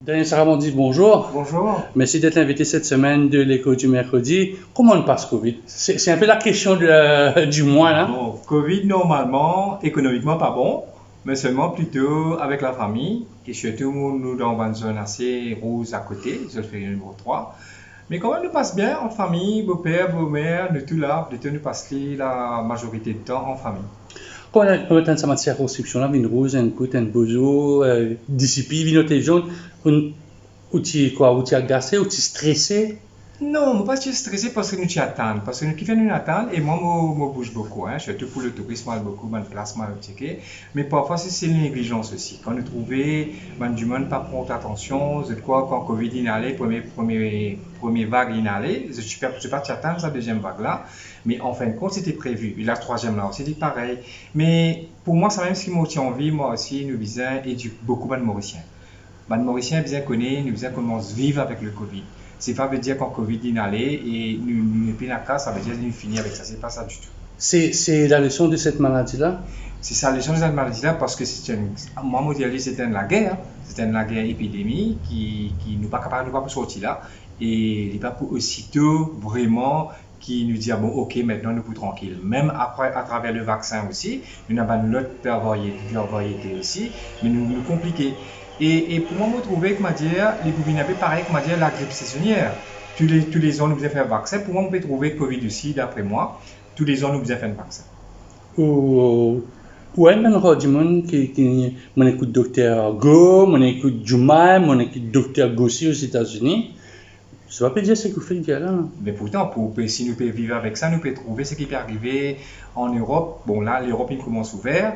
Daniel Saramondi, bonjour. Bonjour. Merci d'être invité cette semaine de l'écho du mercredi. Comment on passe Covid? C'est un peu la question du mois, là. Bon, Covid, normalement, économiquement, pas bon, mais seulement plutôt avec la famille. Et surtout, nous dans une zone assez rose à côté, je le fais numéro 3. Mais quand même, nous passe bien en famille, beau-père, beau-mère, nous tout là, nous passe la majorité du temps en famille. Quand on a cette circonscription là, une rose, un coup, un bozo, discipline, une télévision, ou tu agacé, ou tu stressé? Non, pas stressé parce que nous t'y attendons. Parce que nous qui venons nous attendre, et moi, je bouge beaucoup, hein, surtout pour le tourisme, beaucoup, de place, checker. Mais parfois, c'est une négligence aussi. Quand nous trouvons, du monde pas prendre attention, c'est quoi, quand Covid inhalé, première vague inhalée, je ne suis pas t'attendre sa deuxième vague là. Mais en fin de compte, c'était prévu. Et la troisième là aussi, c'est pareil. Mais pour moi, c'est même ce qui m'a tient envie, moi aussi, nous visons éduquer beaucoup de Mauriciens. Les Mauriciens bien connus, nous visons commencer à vivre avec le Covid. C'est pas veut dire qu'en Covid inhalé et nous plus la casse, ça veut dire nous finir avec ça. C'est pas ça du tout. C'est la leçon de cette maladie-là? C'est ça la leçon de cette maladie-là parce que moi, je dis c'était la guerre. C'était la guerre épidémie qui nous pas capable de sortir là. Et il n'est pas pour aussitôt vraiment qui nous dit ah bon ok maintenant nous pouvons tranquille. Même après à travers le vaccin aussi, nous avons l'autre variété aussi, mais nous compliqué. Et pour moi, je trouvais que les bobines avaient pareil que la grippe saisonnière. Tous les ans, nous faisons faire un vaccin. Pour moi, on peut trouver Covid aussi, d'après moi. Tous les ans, nous faisons faire un vaccin. Ouais, mais il y a du monde qui écoute Dr Go, on écoute Juma, on écoute Dr Gossi aux États-Unis. Ça va pas dire ce que vous faites là. Mais pourtant, si nous pouvons vivre avec ça, nous pouvons trouver ce qui peut arriver en Europe. Bon, là, l'Europe, il commence ouvert.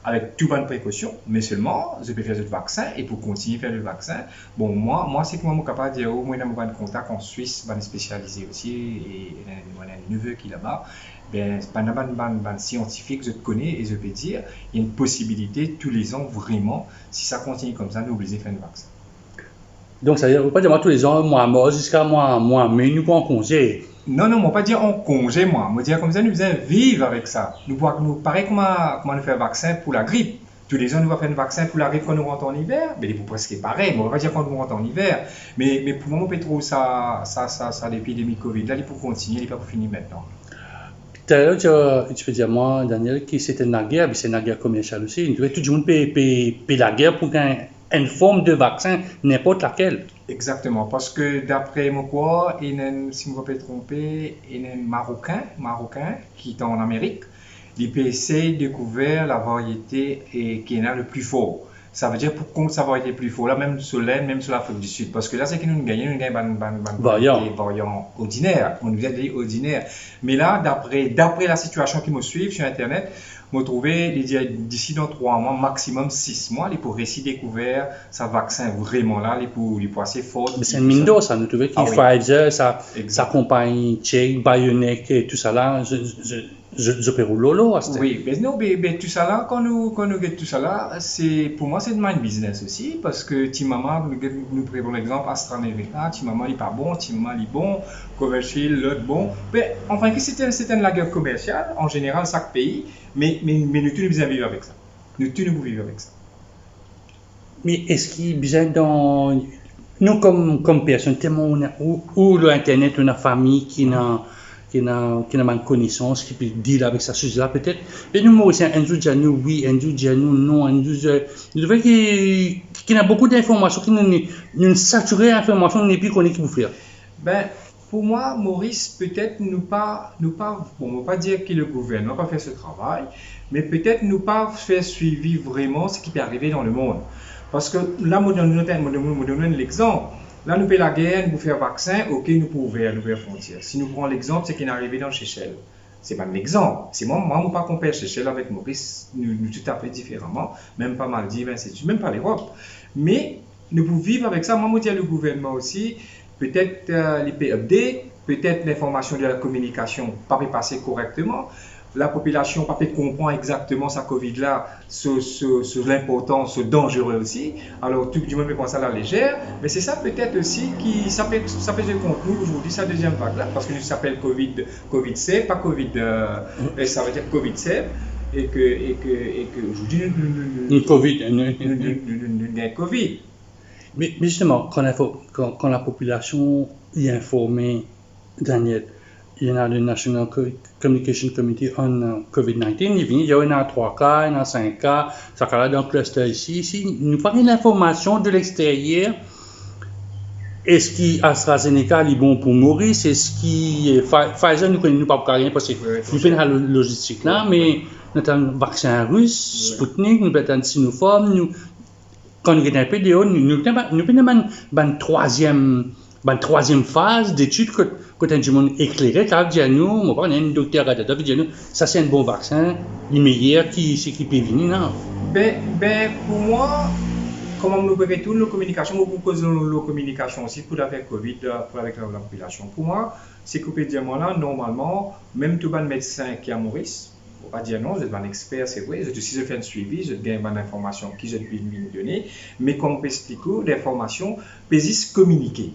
Avec toute bonne précaution, mais seulement, je peux faire le vaccin et pour continuer à faire le vaccin, bon, moi c'est que moi, je suis capable de dire, au moins, j'ai un contact en Suisse, je spécialisé aussi, et j'ai un neveu qui est là-bas, ben, pendant un scientifique, je te connais et je peux dire, il y a une possibilité tous les ans, vraiment, si ça continue comme ça, nous obligés de faire le vaccin. Donc, ça veut dire, vous ne pouvez pas dire, tous les ans, moi, jusqu'à moi, mais nous, en congé. Non, on ne pas dire en congé, moi. Je dire comme ça, nous faisons vivre avec ça. Nous pareil comment nous faire un vaccin pour la grippe. Tous les ans, nous allons faire un vaccin pour la grippe quand nous rentrons en hiver. Mais c'est presque pareil. On ne va pas dire quand nous rentrons en hiver. Mais pour moi, on peut trouver ça l'épidémie Covid. Là, il faut continuer, il n'est pas pour finir maintenant. Tout à l'heure, tu peux dire, moi, Daniel, que c'était la guerre, mais c'est une guerre commerciale aussi. Tout le monde paye la guerre pour une forme de vaccin, n'importe laquelle. Exactement, parce que d'après moi, si je ne me pas tromper, il y a un Marocain qui est en Amérique, il essaie de découvrir la variété qui est le plus fort. Ça veut dire pour contre sa variété plus fort, là, même sur l'Inde, même sur l'Afrique du Sud. Parce que là, c'est que nous gagnons variant ordinaire. On nous a dit ordinaire. Mais là, d'après la situation qui me suit sur Internet, je trouvé d'ici dans 3 mois, maximum 6 mois, il pourrait réussir découvrir sa vaccin vraiment là, il pourrait assez fort. Mais c'est une mine d'or, ça. Nous trouvons qu'il Pfizer, sa compagnie tchèque, BioNTech et tout ça là, je peux rouler lolo à ce Oui, mais non, mais tout ça là, quand nous gagnons tout ça là, pour moi c'est de mind business aussi, parce que Timama, nous prenons l'exemple AstraZeneca, Timama il n'est pas bon, Timama il est bon, Covishield, l'autre bon. Mais enfin, c'était une guerre commerciale, en général, chaque pays, mais nous tous nous devons vivre avec ça. Nous tous nous pouvons vivre avec ça. Mais est-ce qu'il y a besoin dans. Nous, comme personne, tellement ou l'Internet, on a famille qui n'a pas de connaissance, qui peut dire avec ça, sujet-là, peut-être. Et nous, aussi, un jour, nous, oui, un jour, nous, non, un jour, nous devons qu'il a beaucoup d'informations, qui nous saturé d'informations, nous n'est plus connus qui vous faire. Ben, pour moi, Maurice, peut-être nous pas, bon, on va pas dire que le gouvernement va pas faire ce travail, mais peut-être nous pas faire suivi vraiment ce qui peut arriver dans le monde. Parce que là, je donne l'exemple. Là, nous payons la guerre, nous faire vaccin, ok, nous pouvons ouvrir nouvelles frontières. Si nous prenons l'exemple, c'est qu'il est arrivé dans Seychelles. C'est pas un exemple. C'est moi, je ne pas comparer Seychelles avec Maurice, nous tout à fait différemment, même pas Maldives, même pas l'Europe. Mais nous pouvons vivre avec ça. Moi, je dis à le gouvernement aussi, peut-être les PFD, peut-être l'information de la communication pas passer correctement. La population pas comprend exactement sa Covid-là, sur l'importance, ce dangereux aussi. Alors, tout le monde peut penser à la légère, mais c'est ça peut-être aussi qui ça peut être contenu aujourd'hui, sa deuxième vague-là, parce que ça s'appelle Covid-C, pas Covid, ça veut dire Covid-C, et que aujourd'hui, une Covid, une Covid. Mais justement, quand la population est informée, Daniel, il y en a le National Communication Committee on COVID-19, il y en a 3 cas, il y en a 5 cas, ça cas dans le cluster ici, nous parlons d'informations de l'extérieur. Est-ce qu'AstraZeneca est bon pour Maurice? Est-ce que Pfizer, nous ne connaissons pas rien parce que nous faisons la logistique là, mais nous avons un vaccin russe, Sputnik, nous avons un Sinopharm, quand nous avons un PDO, nous avons une troisième phase d'études que nous avons éclairé, car nous, on va un docteur Radada, ça c'est un bon vaccin, le meilleur qui peut venir. Non? Pour moi, comment nous retournons nos communications, nous proposons nos communications aussi pour avec Covid, pour avec la population. Pour moi, c'est que dire là, normalement, même tout le médecin qui est à Maurice, on va pas dire non, je suis un expert, c'est vrai, si je fais un suivi, je gagne une information qui je peux me donner, mais comme on peut expliquer, l'information peut juste communiquer.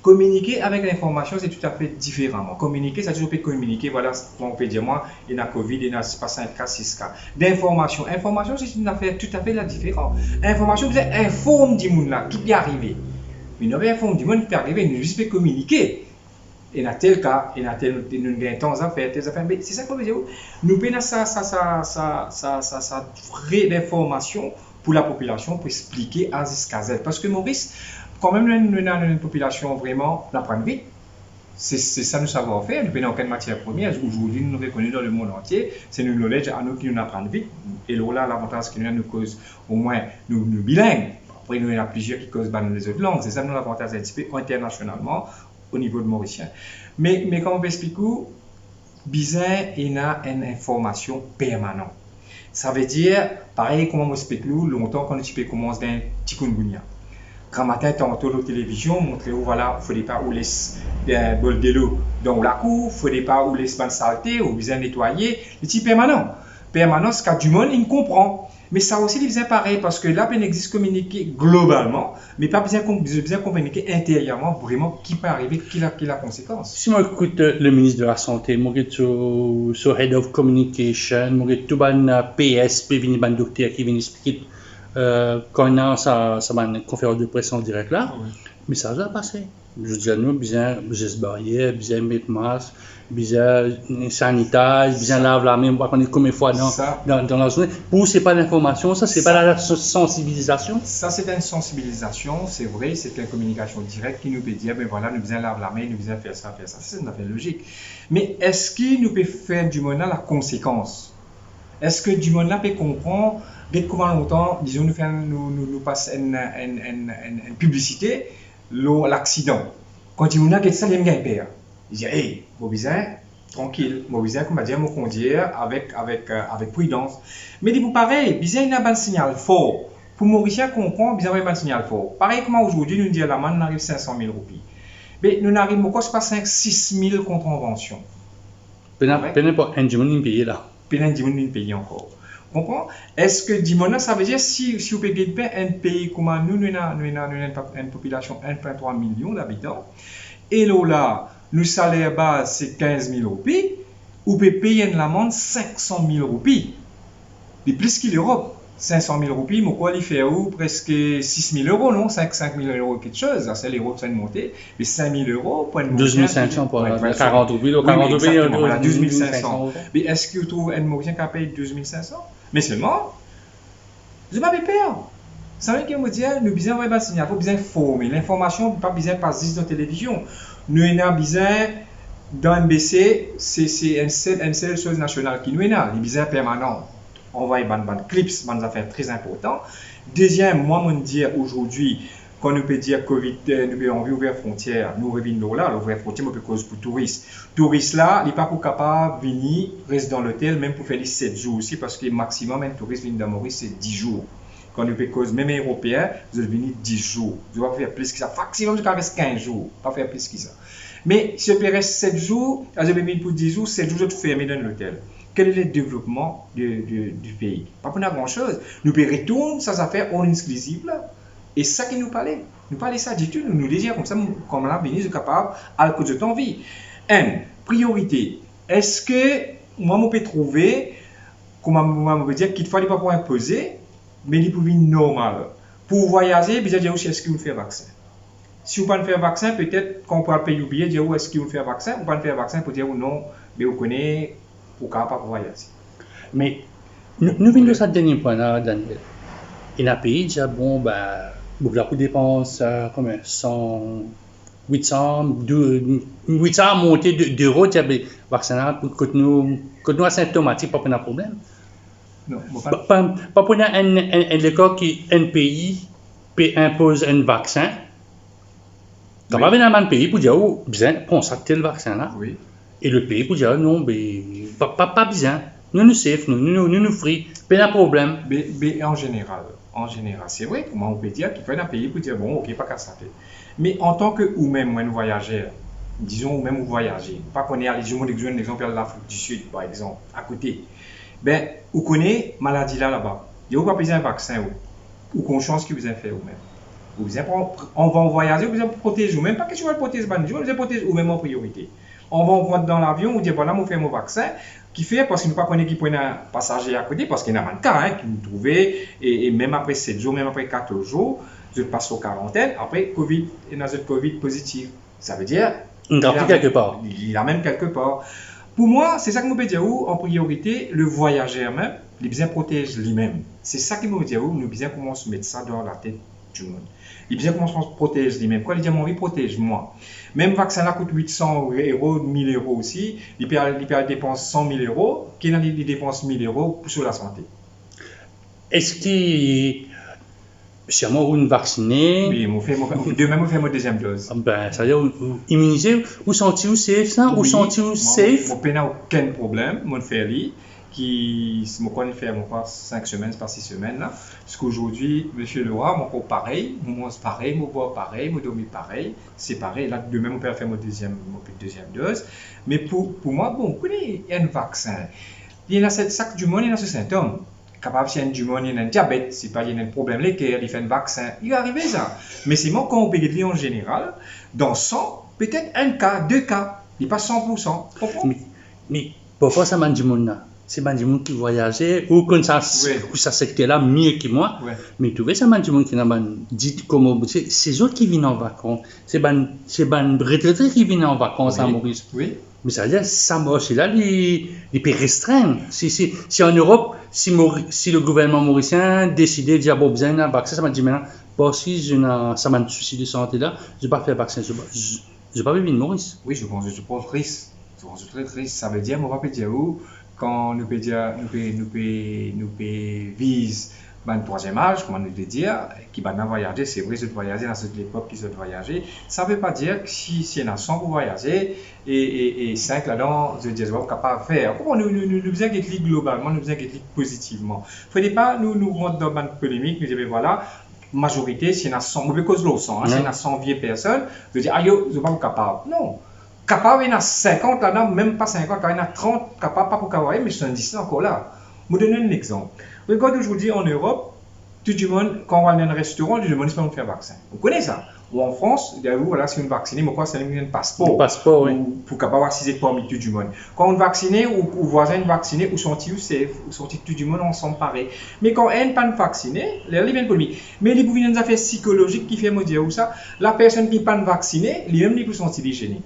Communiquer avec l'information, c'est tout à fait différemment. Communiquer, ça toujours peut communiquer. Voilà, on peut dire, moi, il y a Covid, il y a pas 5 cas, 6 cas. D'information. Information, c'est une affaire tout à fait différente. Information, vous informe du monde là, qui peut arriver. Mais nous informe du monde qui peut arriver, nous juste communiquer. Il y a tel cas, il y a tel temps à faire, telles affaires. Mais c'est ça qu'on veut dire. Nous prenons ça vraie information pour la population, pour expliquer à jusqu'à Z. Parce que Maurice, quand même, nous avons une population vraiment l'apprendre vite. C'est ça nous savons faire. Nous prenons aucune matière première. Aujourd'hui, nous reconnus dans le monde entier. C'est nous knowledge à nous qui nous apprennent vite. Et là, l'avantage que nous cause au moins nous bilingues. Après, nous avons plusieurs qui causent les autres langues. C'est ça nous l'avantage un petit peu internationalement au niveau de Mauricien. Mais comme on peut expliquer, bizarre, il y a une information permanente. Ça veut dire, pareil, comme on explique nous, longtemps quand nous commence d'un chikungunya. Quand matin, tantôt la télévision montrer où voilà, il ne faut pas où laisse des bol de l'eau dans la cour, il ne faut pas où laisse pas saleté ou bien nettoyer. Le type permanent. Permanent, ce qu'a du monde, il comprend. Mais ça aussi, il faisait pareil parce que là, il existe communiquer globalement, mais pas besoin communiquer intérieurement, vraiment, qui peut arriver, qui a la conséquence. Si moi écoute le ministre de la Santé, moi sur Head of Communication, moi tout ban PS, puis vient ban docteur qui vient expliquer quand on a ça une conférence de presse en direct là, mais ça va passer. Je dis à nous, bien gestes barrières, bien mettre masque, bien sanitage, bien lave la main, on va connaître combien de fois dans la journée. Pour c'est pas l'information, ça c'est pas la sensibilisation. Ça c'est une sensibilisation, c'est vrai, c'est une communication directe qui nous peut dire, ben voilà, nous besoin laver la main, nous besoin faire ça. C'est une affaire logique. Mais est-ce qu'il nous peut faire du monde la conséquence? Est-ce que du monde là peut comprendre dès comment longtemps, disons, nous passe une publicité, l'accident. Quand il y a ça, il y a un père. Il dit, hey, mon bizarre, tranquille, mon bizarre, comme on va dire, mon conduire avec prudence. Mais il dit, pareil, bizarre, il y a un signal fort. Pour Mauricien comprendre, bizarre, il y a un signal fort. Pareil, comme aujourd'hui, nous disons, la manne, on arrive 500 000 roupies. Mais nous n'arrivons pas, c'est pas 5-6 000 contraventions. Peut-être pas un dimanche payé là. Peut-être un dimanche payé encore. Comprends? Est-ce que Dimona, ça veut dire si vous payez un pays comme nous avons une population de 1,3 million d'habitants, et là, le salaire base c'est 15 000 roupies, vous pouvez payer une amende 500 000 roupies. Mais plus que l'Europe, 500 000 roupies, mais quoi, il fait où presque 6 000 euros, non? 5 000 euros, quelque chose. C'est l'euro, c'est une montée. Mais 5 000 euros pour une 12 500 pour 40 roupies. 40 roupies, voilà, 12 500. Mais est-ce que vous trouvez un Mauricien qui a payé 12 500? Mais seulement, je ne vais pas peur. Ça veut dire que nous avons besoin de signaler, nous besoin de former. L'information, pas besoin de passer dans la télévision. Nous avons besoin dans MBC, c'est une seule chose nationale qui nous a. Les besoins permanents. On va y avoir des clips, des affaires très importantes. Deuxième, moi, je dire aujourd'hui, quand nous peut dire Covid, nous avons ouvert frontières, nous revenons là, l'ouvrir frontières, c'est cause pour touristes. Touristes là, il n'est pas capable de venir, rester dans l'hôtel, même pour faire les 7 jours aussi, parce que le maximum, un touriste vient dans Maurice, c'est 10 jours. Quand nous peut cause, même Européens, vous allez venir 10 jours. Vous ne pouvez pas faire plus que ça. Maximum, vous reste 15 jours. Pas faire plus que ça. Mais si vous reste 7 jours, vous allez venir pour 10 jours, 7 jours, vous êtes fermé dans l'hôtel. Quel est le développement du pays? Pas pour grand-chose. Nous pouvons retourner sans affaire en exclusive là. Et c'est ça qui nous parlait. Nous parlait ça du tout. Nous disons comme ça, comme là, nous sommes capables à cause de ton vie. Priorité. Est-ce que moi, je peux trouver, comment on peut dire, qu'il ne fallait pas pour imposer, mais il peut être normal. Pour voyager, il dire aussi est-ce qu'il vous fait vaccin. Si vous ne faites pas vaccin, peut-être qu'on pourra payer oublier, dire est-ce qu'il vous fait vaccin, ou pas faire vaccin pour dire ou non, mais vous connaissez, pourquoi pas voyager. Mais nous venons de ce dernier point là, Daniel. Il y a un pays déjà bon, bah, beaucoup de dépenses, combien 100, 800, 800 montées d'euros, tu as des vaccins que nous asymptomatiques, pas de problème. Non, pas pour un cas qui un pays impose un vaccin. Quand même, un pays pour dire, oh, bien, consacrer le vaccin là. Oui. Et le pays pour dire, non, mais pas bien. Nous safe, nous free, pas de problème. Mais en général, c'est vrai, comment on peut dire qu'il faut un pays pour dire, bon, ok, pas qu'à ça. Mais en tant que ou même un voyageur, disons ou même vous voyagez, pas qu'on est allé, je vous donne l'exemple de l'Afrique du Sud, par exemple, à côté. Ben, vous connaissez maladie là-bas. Il n'y a pas besoin d'un vaccin ou qu'on chance que vous avez fait vous-même. On va en voyager, vous avez protéger vous-même, pas que tu vas le protéger, vous avez protéger vous-même en priorité. On va en prendre dans l'avion, on dit voilà, on fait mon vaccin, qui fait, parce que nous ne connaissons pas qui prennent un passager à côté, parce qu'il y a un cas qui nous trouvait, et même après 7 jours, même après 14 jours, je passe aux quarantaine, après Covid, et dans notre Covid positif. Ça veut dire. Il a quelque part. Il a même quelque part. Pour moi, c'est ça que nous peut dire où, en priorité, le voyageur même, il bien protège lui-même. C'est ça qui nous dit où, nous bien commencer à mettre ça dans la tête du monde. Il bien commencer à protéger lui-même. Quoi, il dit, mon vie protège moi. Même vaccin là coûte 800 euros, 1000 euros aussi. Il dépense 100 000 euros. Qui il dépense 1000 euros sur la santé. Est-ce qu'il si moi vous vacciné, oui, demain on fait ma deuxième dose. Ben, ça veut dire immunisé, ou sentez-vous safe ça, ou sentez-vous safe? Moi, n'a aucun problème, mon fait lui, qui me connaît faire mon pas 5 semaines, pas 6 semaines là. Parce qu'aujourd'hui, monsieur le roi, mon corps pareil, mon mange pareil, mon bois pareil, mon dormir pareil, c'est pareil. Là, demain on peut faire ma deuxième dose. Mais pour moi, bon, vous connaissez, il y a un vaccin. Il y a cette sac du monde, il y a ce symptôme. Capable si y a du monde, il y a un diabète, c'est pas il y a un problème l'équerre, il fait un vaccin, il va arriver ça. Mais c'est moi quand on peut dire en général, dans 100, peut-être un cas, 2 cas, il pas 100%. Mais pourquoi ça m'a du monde là? C'est pas du monde qui voyageait ou comme ça, ou ça secteur là mieux que moi. Ouais. Mais tu vois ça m'a du monde qui n'a pas dit comment c'est eux qui viennent en vacances. C'est pas retraités qui viennent en vacances à Maurice. Oui. Mais ça veut dire ça marche là, les pays restreints. Si en Europe, si le gouvernement mauricien décidait de dire bon besoin d'un vaccin, ça m'a dit maintenant, bon si ça m'a un souci de santé là, je vais pas faire vaccin, je vais pas vivre en Maurice. Oui, je pense risque. Je pense très risque. Ça veut dire, on va pas dire où quand nous vise le troisième âge, comment nous le dire, qui va voyager, c'est vrai, je voyager dans cette époque qui se voyager. Ça ne veut pas dire que si il y en a 100 pour voyager et 5 là-dedans, je dis, on capable de faire. Comment nous faisons quelque globalement, nous faisons quelque positivement. Il ne faut pas nous rentrer dans une polémique, nous disons, voilà, majorité, s'il y en a 100, mauvais cause l'eau 100, s'il y en a 100 vieilles personnes, je dis, aïe, je ne suis pas capable. Non. Capable, il y en a 50 là-dedans, même pas 50, il y en a 30 capables, pas pour capable, mais 70 encore là. Je vous donne un exemple. Regarde aujourd'hui en Europe, tout le monde, quand on va dans un restaurant, tout le monde espère faire vaccin. Vous connaissez ça? Ou en France, voilà, si on est vacciné, mais quoi, c'est un passeport. Un passeport, oui. Pour capable assister parmi tout le monde. Quand on est vacciné, ou voisin est vacciné, ou sorti safe, ou sorti tout le monde ensemble pareil. Mais quand on n'est pas vacciné, les gens viennent pour lui. Mais il y a des affaires psychologiques qui font me dire où ça, la personne qui n'est pas vaccinée, lui-même, il peut se sentir gêné.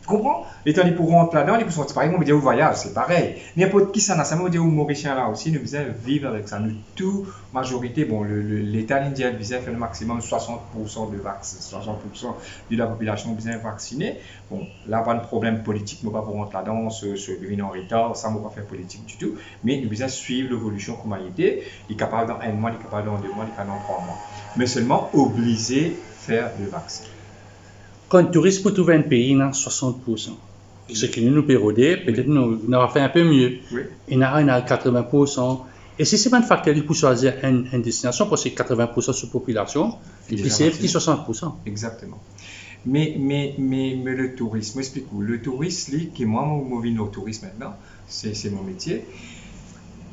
Tu comprends? Les temps, ils pourront rentrer là-dedans, ils pourront par exemple, dire au voyage, c'est pareil. N'importe qui, ça veut dire aux Mauriciens là aussi, nous devons vivre avec ça. Nous, toute majorité, bon, l'État indien devait faire le maximum 60% de vaccins, 60% de la population devait vaccinée. Bon, là, pas de problème politique, nous ne pouvons pas rentrer là-dedans, se venir en retard, ça ne va pas faire politique du tout. Mais nous devons suivre l'évolution comme elle était. Il est capable dans 1 mois, il est capable dans 2 mois, il est capable dans 3 mois. Mais seulement obligé de faire le vaccin. Quand un touriste peut trouver un pays, il a 60%. Ce qui nous pérodait, peut-être nous avons fait un peu mieux. Oui. Il y en a 80%. Et si ce n'est pas un facteur pour choisir une destination, parce que c'est 80% de la population, et puis c'est 60%. Exactement. Mais le tourisme, explique-vous. Le tourisme, qui moi, je vis au tourisme maintenant, c'est mon métier.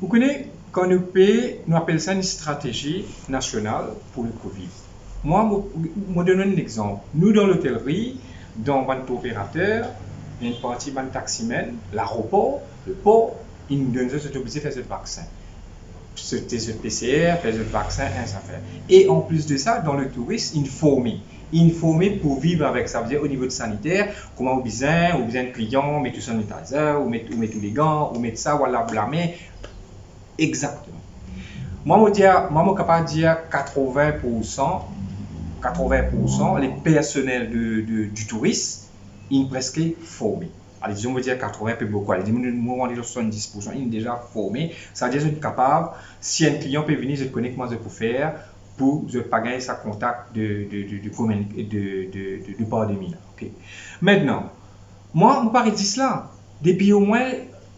Vous connaissez, quand nous appelons ça une stratégie nationale pour le Covid. Moi, je donne un exemple. Nous, dans l'hôtellerie, dans un opérateur, il y a une partie de taximen, l'aéroport, le port, ils nous donnent obligés de faire ce vaccin. ce test PCR, faire le vaccin, ça fait. Et en plus de ça, dans le tourisme, une formée pour vivre avec ça, veut dire au niveau de sanitaire, comment on besoin de clients, mettre tout sanitizer, ou mettre tous les gants, ou mettre ça, voilà, blâmer. Exactement. Moi, je suis capable de dire 80%, les personnels du tourisme, ils sont presque formés. Allez, disons, on va dire 80, peu beaucoup. Allez, disons, on va dire 70%, ils sont déjà formés. Ça veut dire qu'ils sont capables, si un client peut venir, je connais comment je peux faire pour ne pas gagner sa contact de pandémie. Okay. Maintenant, moi, je parle de cela. Depuis au moins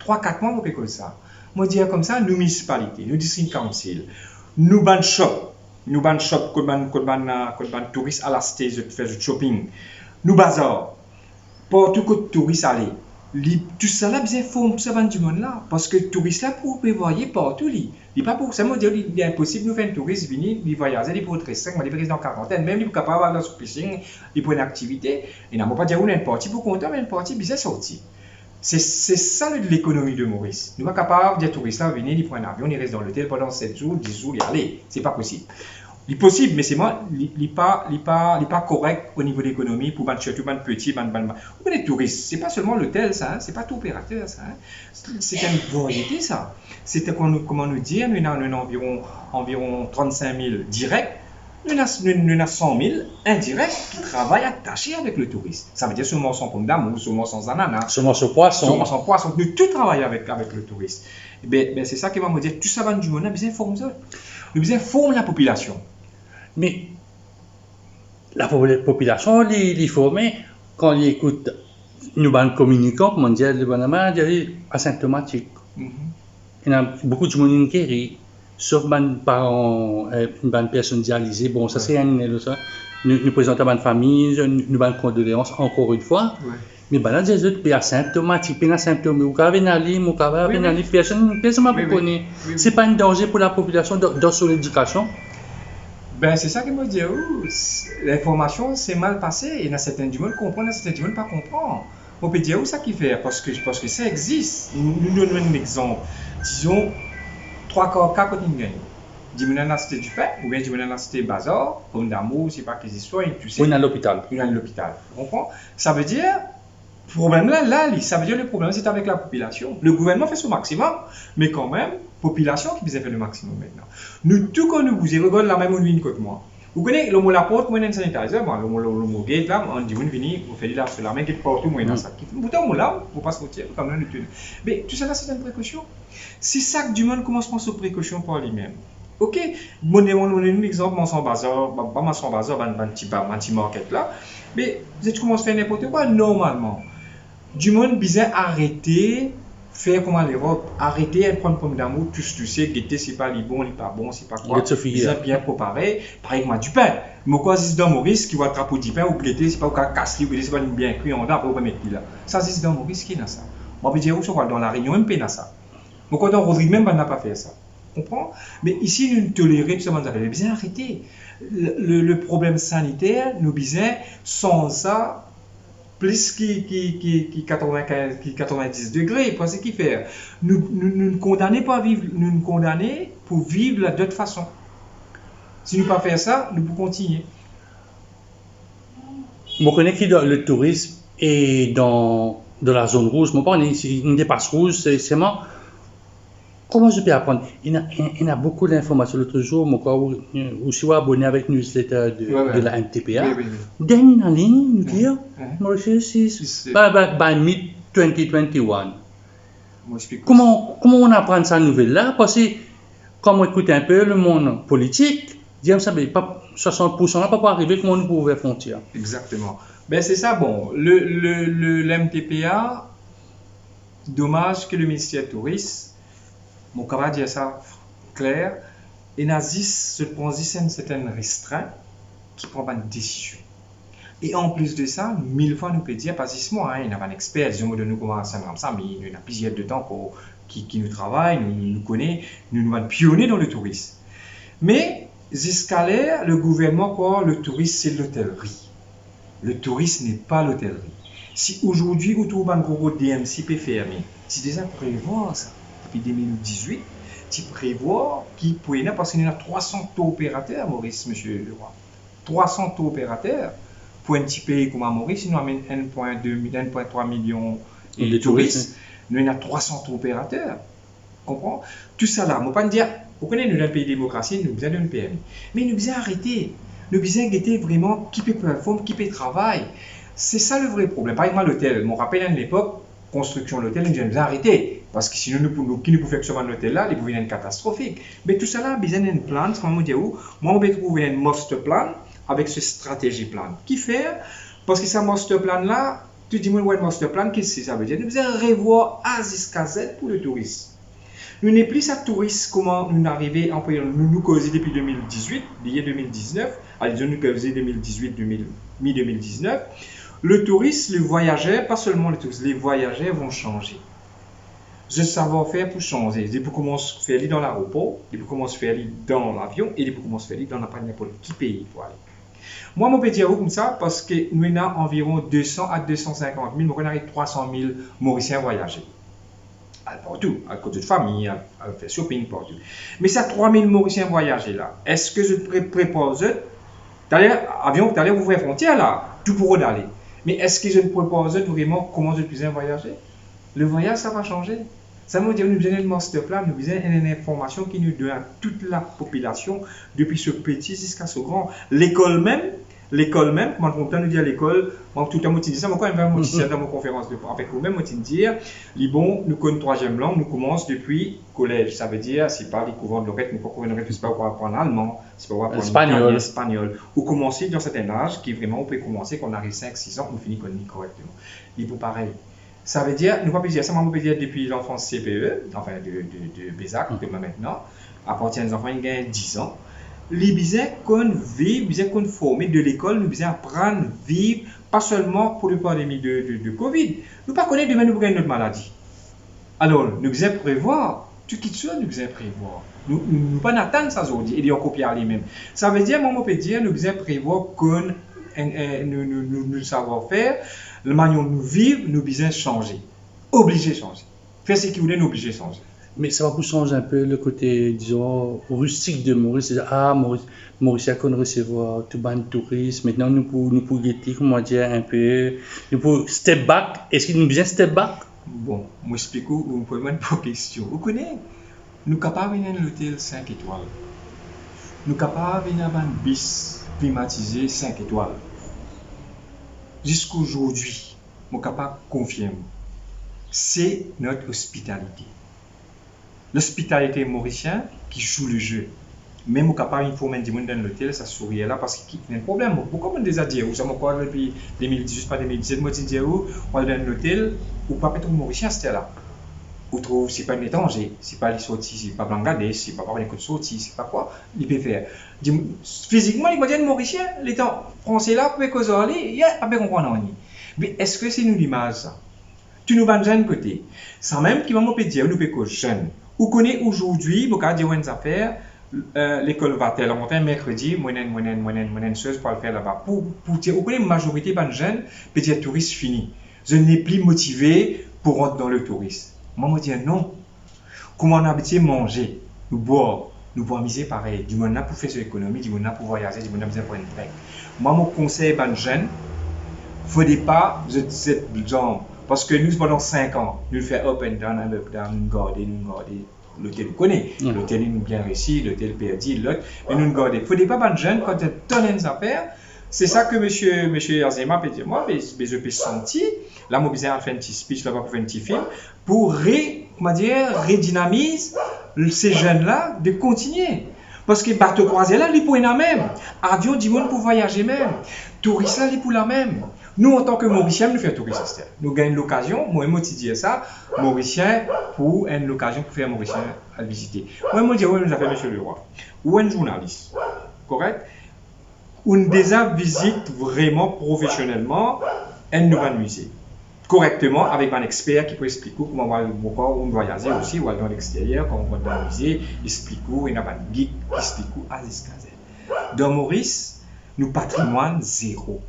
3-4 mois, je fais ça. Moi, je dis comme ça, nous, municipalités, nous, district council, nous, ban shop, que ban touristes à la cité, je fais du shopping, nous, bazar, partout que touristes aller. Tout ça là, bien faut ça vend du monde là, parce que touristes là pour prévoyer partout il pas pour ça me dire il est impossible nous faire un touriste venir il voyager il pour être restreint il rester en quarantaine même il est capable d'aller sur piscine il pour une activité il n'a pas dire on est une partie pour compter mais une partie bien sorti c'est ça l'économie de Maurice nous pas capable dire touristes là venir il prend un avion il reste dans l'hôtel pendant 7 jours 10 jours il aller c'est pas possible. Il est possible, mais c'est moi, il n'est pas correct au niveau de l'économie pour battre tout le petit, ou les touristes. C'est pas seulement l'hôtel, ça, c'est pas tout opérateur, ça. C'est une variété, ça. C'est comment nous dire, nous avons environ 35 000 directs, nous avons 100 000 indirects qui travaillent attachés avec le touriste. Ça veut dire seulement sans pomme d'amour, seulement sans ananas, seulement sans poisson. Seulement sans poisson, nous tout travaillons avec le touriste. Ben, c'est ça qui va me dire, tout ça va du monde, on a besoin de former ça. On a besoin de former la population. Mais la population, les formés, quand ils écoutent nous ban communicants, comme on dit, les bonaments, ils sont asymptomatiques. Il y a beaucoup de monde qui rit, sauf les parents, une personne dialysée. Bon, ça c'est un ça. Nous présentons une famille, nous ban condoléances encore une fois. Ouais. Mais là, les autres sont asymptomatiques, ils sont asymptomatiques. Vous avez une personne m'a pas connu. Ce n'est pas un danger pour la population dans son éducation. Ben, c'est ça que moi je dis, l'information c'est mal passé, et il y a certains du monde qui comprennent, il y a certains du monde qui ne comprennent pas. On peut dire où ça qui fait, parce que ça existe. Nous donnons un exemple. Disons, 3 cas quand ils gagnent. Dis-moi dans la cité du pain, ou bien dis-moi dans la cité bazar, comme d'amour, c'est pas qu'ils y soient, tu sais. Ou dans l'hôpital. Ou dans l'hôpital. Tu comprends? Ça veut dire. Le problème ça veut dire le problème c'est avec la population. Le gouvernement fait son maximum, mais quand même, population qui peut faire le maximum maintenant. Nous, tout comme nous, vous regardez la même ligne que moi. Vous connaissez le mot la porte, moi, un sanitizer, le mot gate là, on dit, vous venez, vous faites là, sur la main qui est partout, moi, dans ça. Vous avez un mot là, vous passez au tiers, quand même, mais tout ça là, c'est une précaution. C'est ça que du monde commence à prendre ses précautions par lui-même. Ok, mon exemple, mon sans bazar, un petit market là, mais vous commencez à faire n'importe quoi, normalement. Du monde bizarre arrêter faire comme l'Europe arrêter de prendre pomme d'amour tu sais guetter c'est pas les bon, pas bon c'est pas quoi bien préparé pareil comme du pain mais quoi c'est dans Maurice qui va attraper du pain ou guetter c'est pas au cas casser ou c'est pas bien cuit on va pas mettre là ça c'est dans Maurice qui n'a ça moi je dire où dans la Réunion même pas ça mais quand dans Rodrigue même n'a pas fait ça comprends mais ici nous tolérer tout ça on avait bien arrêter le problème sanitaire nous besoin sans ça plus qui 95, qui 90 degrés, parce qu'il fait. Nous ne condamnons pas à vivre, nous nous condamnons pour vivre d'autre façon. Si nous ne pas faire ça, nous pouvons continuer. Je connais que le tourisme est dans la zone rouge. Mon père, il dépasse rouge, c'est moi. Comment je peux apprendre? Il y a beaucoup d'informations. L'autre jour, mon corps aussi abonné avec une newsletter de la MTPA. Dernière ligne, nous dire, Mauritius by mid-2021. Comment on apprend cette nouvelle-là? Parce que, comme on écoute un peu le monde politique, dire ça, 60% n'a pas arrivé, comment on peut ouvrir frontières. Exactement. Ben, c'est ça, bon. Le MTPA, dommage que le ministère du Tourisme, mon camarade dit ça clair, et Nazis se prend une certaine restreinte qui prend une décision. Et en plus de ça, 1000 fois nous peut dire, parce que moi, il y a un expert, disons de nous comment ça comme ça, mais il y a plusieurs de temps qui nous travaillent, nous connaissent, nous sommes pionniers dans le tourisme. Mais jusqu'à l'heure, le gouvernement croit le tourisme c'est l'hôtellerie. Le tourisme n'est pas l'hôtellerie. Si aujourd'hui, vous trouvez un gros DMC peut fermer, c'est déjà prévoir ça. Depuis 2018, tu prévois qui pourrait parce qu'il y a 300 taux opérateurs, Maurice, monsieur Leroy. 300 taux opérateurs pour un petit pays comme Maurice, nous amène 1,3 million de touristes. Nous avons 300 taux opérateurs. Comprends? Tout ça là, je ne pas dire, vous connaissez, nous dans un pays de démocratie, nous avons un PMI. Mais nous devons arrêter. Nous devons guetter vraiment qui peut performer, qui peut travailler. C'est ça le vrai problème. Par exemple, l'hôtel, je me rappelle à l'époque, construction de l'hôtel, nous devons arrêter. Parce que sinon, qui nous pouvait faire ce l'hôtel là, il pouvait être catastrophique. Mais tout ça là, besoin d'un plan, c'est comment dire où? Moi, on peut trouver un master plan avec ce stratégie plan. Qui fait? Parce que ce master plan là, tu dis moi, un master plan, qu'est-ce que ça veut dire? Nous devons revoir A jusqu'à Z pour le tourisme. Nous n'est plus à touriste comment nous arrivons en nous causer depuis 2018, lié 2019, allez nous causer 2018, mi-2019. Le touriste, le voyageur, pas seulement les touristes, les voyageurs vont changer. Le savoir-faire pour changer. Ils peuvent commencer à faire dans l'aéroport, ils peuvent commencer à faire dans l'avion et ils peuvent commencer à faire dans n'importe quel pays pour aller. Moi, je peux dire comme ça parce que nous avons environ 200 à 250 000, on a 300 000 Mauriciens voyagés. Partout, à côté de famille, à faire shopping partout. Mais ça, 3 000 Mauriciens voyagés là, est-ce que je propose avion, tu allez ouvrir les frontières là, tout pour en aller. Mais est-ce que je ne propose vraiment comment je peux voyager? Le voyage, ça va changer. Ça veut dire que nous avons besoin d'un master plan, nous avons besoin d'une information qui nous donne à toute la population, depuis ce petit jusqu'à ce grand. L'école même, comment on peut nous dire à l'école, moi tout le temps, je dis ça, moi quand même, je dans mon conférence avec vous-même, je dis bon, nous connaissons troisième langue, nous commençons depuis collège. Ça veut dire, c'est pas les courants de l'oreille, nous pas courants de l'oreille, c'est pas pour apprendre l'allemand, c'est pas pour apprendre l'espagnol. Ou commencer dans certain âge, qui vraiment, on peut commencer quand on arrive 5-6 ans, on finit l'économie correctement. Il faut pareil. Ça veut dire, nous ne pouvons pas dire ça, on peut dire depuis l'enfance CPE, enfin de Bézac, de maintenant, à partir des enfants, ils gagnent 10 ans. Les besoins qu'on vit, besoin qu'on forme de l'école, nous besoin apprendre, vivre, pas seulement pour le pandémie de Covid. Nous ne connaissons pas demain nous gagner notre maladie. Alors, nous devons prévoir, tout qui soit, nous devons prévoir. Nous ne pouvons pas attendre ça aujourd'hui et on copier à lui-même. Ça veut dire, on peut dire, nous devons prévoir qu'on nous savoir-faire, la manière dont nous vivons, nous devons changer. Obligé de changer. Faire ce qui voulait, nous obligé de changer. Mais ça va pour changer un peu le côté, disons, rustique de Maurice. C'est-à-dire, Maurice a qu'on recevoir tout ban de touristes. Maintenant, nous pouvons guetter, comment dire, un peu. Nous pouvons step back. Est-ce qu'il nous besoin step back? Bon, moi, explique vous pouvez me poser une question. Vous connaissez? Nous sommes capables de venir à l'hôtel 5 étoiles. Nous sommes capables de venir à un bis climatisé 5 étoiles. Jusqu'à aujourd'hui, nous sommes capables de confirmer. C'est notre hospitalité. L'hospitalité mauricienne qui joue le jeu. Même au capable, il faut même dire dans l'hôtel, ça sourit là parce qu'il y a un problème. Pourquoi on déjà dit, vous savez quoi, depuis 2018, pas 2017, moi je dis, on va dans l'hôtel, ou pas être mauricien, c'était là. Ou trouve, c'est pas un étranger, c'est pas les sorties, c'est pas Bangladesh, c'est pas les côtes sorties, c'est pas quoi, il peut faire. Physiquement, il va dire mauricien, l'état français là, peut causer aller, il y a pas comprendre rien. Mais est-ce que c'est nous l'image ça? Tu nous vas d'un côté. Sans même qui va me dire, nous peut jeune. Vous connaissez aujourd'hui, vous avez des affaires, l'école va-t-elle monter un mercredi, moyenne chose pour le faire là-bas. Pour dire, vous connaissez la majorité de jeunes, peut dire touriste fini. Je n'ai plus motivé pour rentrer dans le tourisme. Moi, je dis non. Comment on a habitué à manger, nous boire, miser pareil. Du monde là pour faire son économie, du monde là pour voyager, du monde là pour une break. Moi, mon conseil aux jeunes, il ne faudrait pas, cette genre, parce que nous, pendant 5 ans, nous faisons up and down, nous gardons. L'hôtel, nous connaît. L'hôtel, nous bien réussi, l'hôtel perdu, l'autre. Mais nous gardons. Il ne faudrait pas de jeunes, quand tu as des affaires, c'est ça que monsieur Herzema peut dire. Moi, je peux sentir, là, moi, je vais faire un petit speech, là, pour faire un petit film, pour redynamiser ces jeunes-là de continuer. Parce que bateau croisière là, ils pour la même. Avion, du monde pour voyager même. Touristes là, ils pour la même. Nous, en tant que Mauriciens, nous faisons touristes. Nous gagnons l'occasion, moi, je dis ça, Mauricien, pour une occasion pour faire Mauricien à visiter. Moi, je dis, oui, nous avons fait M. Leroy, ou un journaliste, correct? On déjà visite vraiment professionnellement un nouveau musée. Correctement, avec un expert qui peut expliquer comment on doit voyager aussi, ou aller dans l'extérieur, quand on va dans le musée, explique où, il y a un guide qui explique où, à l'escazelle. Dans Maurice, nous patrimoine zéro.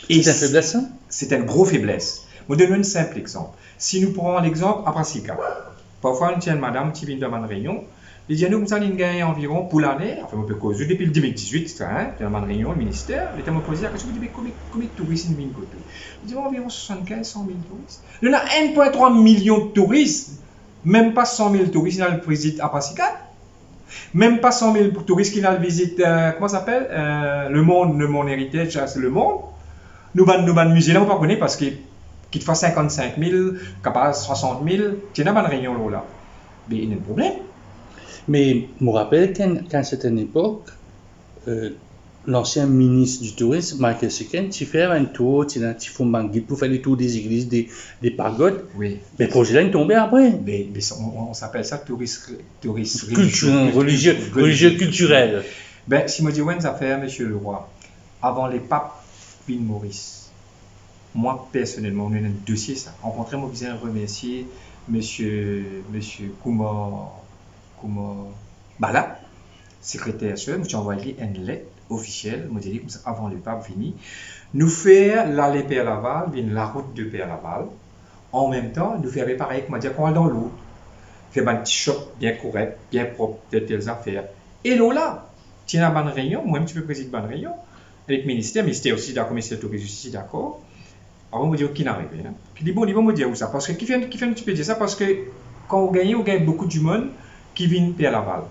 C'est une faiblesse, ça? C'est une grosse faiblesse. Je vais donner un simple exemple. Si nous prenons l'exemple à Brassica, Parfois, on tient madame qui vient dans une réunion. Il dit, nous, comme ça, il gagne environ pour l'année, enfin, on peut causer depuis le 2018, dans une réunion, le ministère, il m'a posé la question, combien de touristes viennent côté? Il dit, environ 75, 100 000 touristes. Il y en a 1,3 million de touristes, même pas 100 000 touristes qui ont le visite à Passicat, même pas 100 000 touristes qui ont le visite, comment ça s'appelle? Le monde héritage, c'est le monde. Nous, musée là, on ne connaît pas parce qu'il te fait 55 000, capable 60 000, tu n'as pas de réunion là. Mais il y a un problème. Mais je me rappelle qu'à certaine époque, l'ancien ministre du tourisme, Michael Secken, tu fais un tour, tu fais un guide pour faire le tour des églises, des pagodes. Oui. Mais le projet-là, il est tombé après. Mais on s'appelle ça tourisme religieux culturel. Ben, si je dis une affaire, monsieur le roi, avant les papes, Ville Maurice, moi personnellement, on a un dossier ça. Rencontrer, moi, je remercier monsieur Koumar Bala, secrétaire chef, je envoyé une lettre officielle, je dit avant le pape fini, nous faire l'aller Père Laval, la route de Père Laval, en même temps, nous faire pareil, comme dire qu'on va dans l'eau, faire un petit shop bien correct, bien propre, de telles affaires. Et là, tiens une bonne réunion, moi-même tu peux présider une bonne réunion, avec le ministère aussi d'accord, ministère de tourisme aussi d'accord. Alors on me dit qui n'arrive pas. Puis il bon, me dire où ça, parce que qui fait un petit peu dire ça, parce que quand on gagne beaucoup du monde qui vient Père Laval.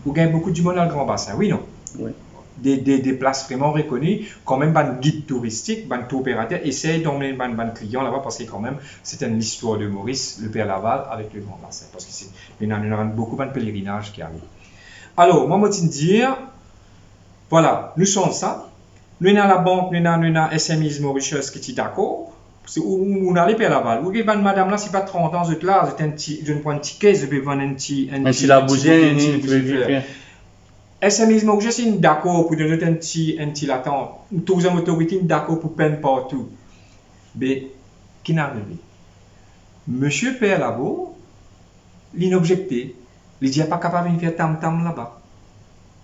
On gagne beaucoup du monde dans le Grand Bassin, oui non? Oui. Des places vraiment reconnues, quand même, un guide touristique, un tour opérateur, essaye d'emmener un client là-bas parce que quand même, c'est une histoire de Maurice, le Père Laval avec le Grand Bassin. Parce qu'il y en a beaucoup de pèlerinages qui arrivent. Alors, moi, je dire, voilà, nous sommes ça. Nous avons la banque, nous avons SMIs Mauritius qui est d'accord. Où on a les Père Laval. Où est madame là, c'est pas 30 ans, vous êtes là, vous êtes un petit caisse, vous pouvez vendre un petit. Un petit labousier, SMIs Mauritius, c'est d'accord pour donner un petit latent. Tous les autorités sont d'accord pour peine partout. Mais, qui n'a arrivé? Monsieur Père Labo, il n'a objecté. Il dit, il n'est pas capable de faire tam-tam là-bas.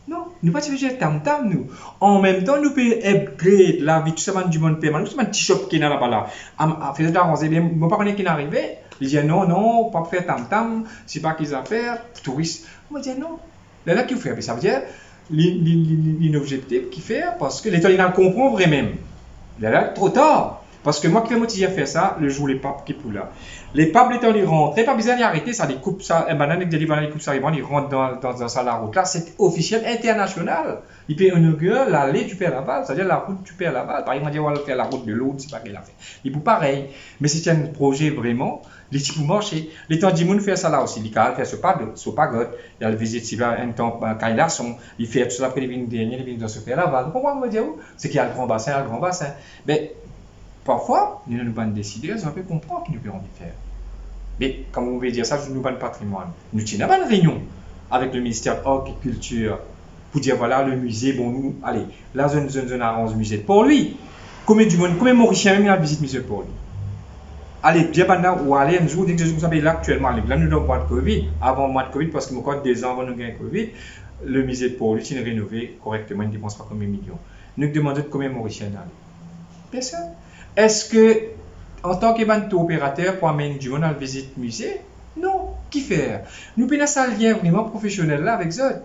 Non, nous ne pouvons pas faire tam-tam, nous. En même temps, nous pouvons upgrade la vie, tout ça, du monde paiement. Nous sommes un petit shop qui est là-bas. Là. À faire ça, je ne sais pas qui est arrivé. Il dit, non, pas faire tam-tam, c'est pas qu'ils affaires, touristes. On va dire, non. Là, qui fait, ça veut dire, l'inobjectif qui fait, parce que l'État, il en comprend vraiment. Là, trop tard. Parce que moi qui fais motiver à faire ça, le jour les papes qui pour là. Les papes, l'étant ils rentrent, pas besoin d'arrêter ça, les coupes ça, un banane avec des livres, les coupes ça, ils rentrent dans ça la route là, c'est officiel international. Il peut inaugurer l'allée du Père Laval, c'est-à-dire la route du Père Laval. Par exemple, on va faire la route de l'autre, c'est pas qu'il a fait. Il peut pareil, mais c'est un projet vraiment, les types pour marcher. L'état du monde fait ça là aussi, il fait ce pagode, il a le visite, il va un temps, quand il a son, il fait tout ça après les vignes dernières, les vignes dans ce Père Laval. Pourquoi on va dire où? C'est qu'il y a le grand bassin, Mais, parfois, nous ne pouvons pas décider, on peut comprendre ce que nous pouvons faire. Mais, comme on veut dire ça, nous avons le patrimoine. Nous tenons pas une réunion avec le ministère de l'Agriculture pour dire voilà, le musée, bon, nous, allez, la zone arrange le musée pour lui. Combien de Mauriciens même la visite musée pour lui? Allez, bien pendant ou allez, un jour, dès que vous savez là actuellement, là nous avons le mois de Covid, avant le mois de Covid, parce que nous avons 2 ans avant nous gagner Covid, le musée pour lui, c'est rénové correctement, il ne dépense pas combien de millions. Nous demandons combien de Mauriciens allez. Personne. Est-ce que, en tant que opérateur, pour amener du monde à la visite musée? Non. Qui fait? Nous avons un lien vraiment professionnel là avec eux.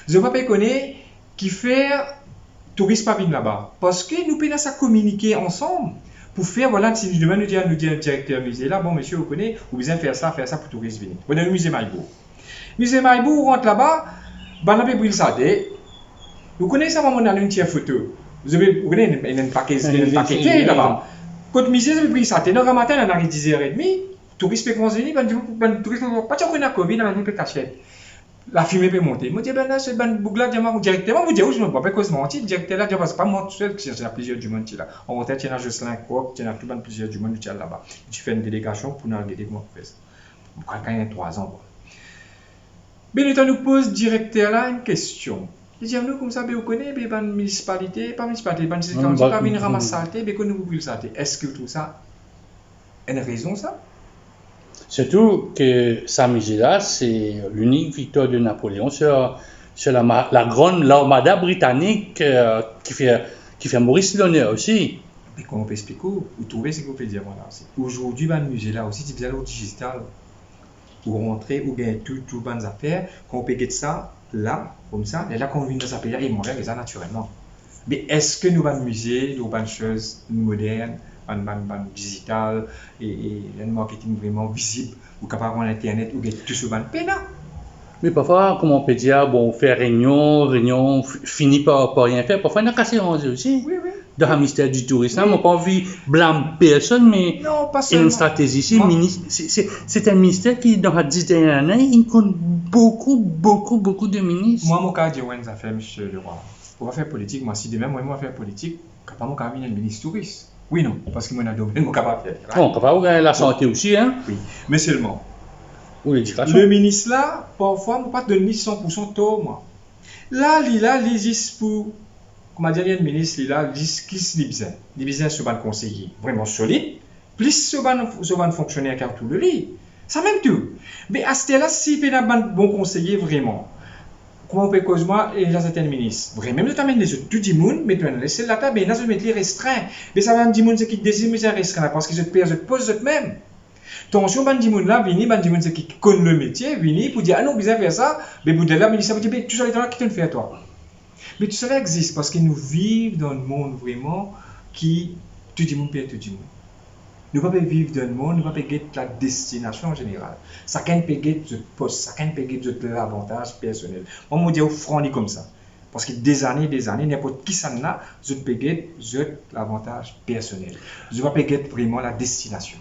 Je ne sais pas connaître qui fait tourisme pas là-bas. Parce que nous avons à communiquer ensemble pour faire, voilà, si nous demandons nous dire directeur musée là, bon monsieur, vous connaissez, vous besoin faire ça pour touristes venir. Vous avez le musée Maïbo. Musée Maïbo, on rentre là-bas, on a pris le saté. Vous connaissez ça, on a une petite photo. Vous connaissez un paquet là-bas. Quand musée, vous avez pris le saté. Donc, le matin, on arrive 10h30. Touristes peuvent venir, touristes pas de la Covid, on a une cachette. La fumée peut monter. Moi, je dis, ben là, c'est ben bougla, directement, vous dites, je ne vois pas cause mentir, directement là, c'est pas moi tout seul, il y a plusieurs du monde là. En tête, il y a Jocelyn Coq, il y a tout plusieurs du monde là-bas. Tu fais une délégation pour nous aider comment on fait ça. Quand il y a 3 ans. Ben, l'État nous pose directeur là une question. Il dit, nous, comme ça, vous connaissez, ben, municipalité, pas municipalité, ben, c'est comme ça, pas venir ramasser saleté, ben, que nous vous saleté. Est-ce que tout ça, une raison, ça? Surtout que ce musée-là, c'est l'unique victoire de Napoléon sur la grande l'armada britannique qui fait Maurice l'honneur aussi. Mais comment on peut expliquer? Vous trouvez ce que vous pouvez dire? Voilà. Aujourd'hui, le musée-là aussi, c'est bizarre au digital. ou rentrer, ou bien tout bonnes affaires, qu'on peut get ça, là, comme ça, et là, qu'on vient de ça payer, et on règle ça naturellement. Mais est-ce que nous allons musée, nous allons choses modernes, digital, et un marketing vraiment visible, ou capable sur Internet, ou bien tout ce ban peine? Mais parfois, comme on peut dire, bon, on fait réunion finit par rien faire. Parfois, on a cassé rangé aussi. Oui, oui. Dans le ministère du tourisme, on n'a pas envie de blâmer personne, mais Non, pas il y a seulement. une stratégie ici. C'est un ministère qui, dans la 10 dernières années, il compte beaucoup de ministres. Moi, mon cas, je vais faire, monsieur le roi. Pour faire politique, moi, si demain, moi, je faire politique, capable, mon cas, venir le ministre touriste. Oui, non, parce que moi, je suis capable de faire. Bon, capable de la santé aussi, hein, Oui, mais seulement. ou l'éducation. Le ministre là, parfois, je ne pas donner 100% tôt, moi. Là, il juste pour, comme a dit le ministre, il a juste qui se dit bien sur le conseiller, vraiment solide, plus sur le fonctionnaire qui a tout le lit. Ça même tout. Mais à ce là si il y a un bon conseiller, vraiment, comment on peut cause moi et là, c'est un ministre. Vraiment, nous t'amènes les autres, tout le monde, mais tu as laissé la table, mais là, je vais mettre les restreints. Mais ça va me dire, c'est qui décide, mais c'est restreint, parce que je te pose eux-mêmes. Attention, Bandimoun là, vini, Bandimoun c'est qui connaît le métier, vini pour dire, ah non, vous avez fait ça, mais vous êtes là, ministre, vous dites, tu sais, là, qui te le fait à toi? Mais tout cela existe parce que nous vivons dans un monde vraiment qui, tout le monde paye tout le monde. Nous ne pouvons pas vivre dans un monde, nous ne pouvons pas gagner la destination en général. Chacun peut gagner de poste, chacun peut gagner de l'avantage personnel. Moi, je dis, franc, comme ça. Parce que des années, n'importe qui s'en a, je peux gagner l'avantage personnel. Je ne peux pas gagner vraiment la destination.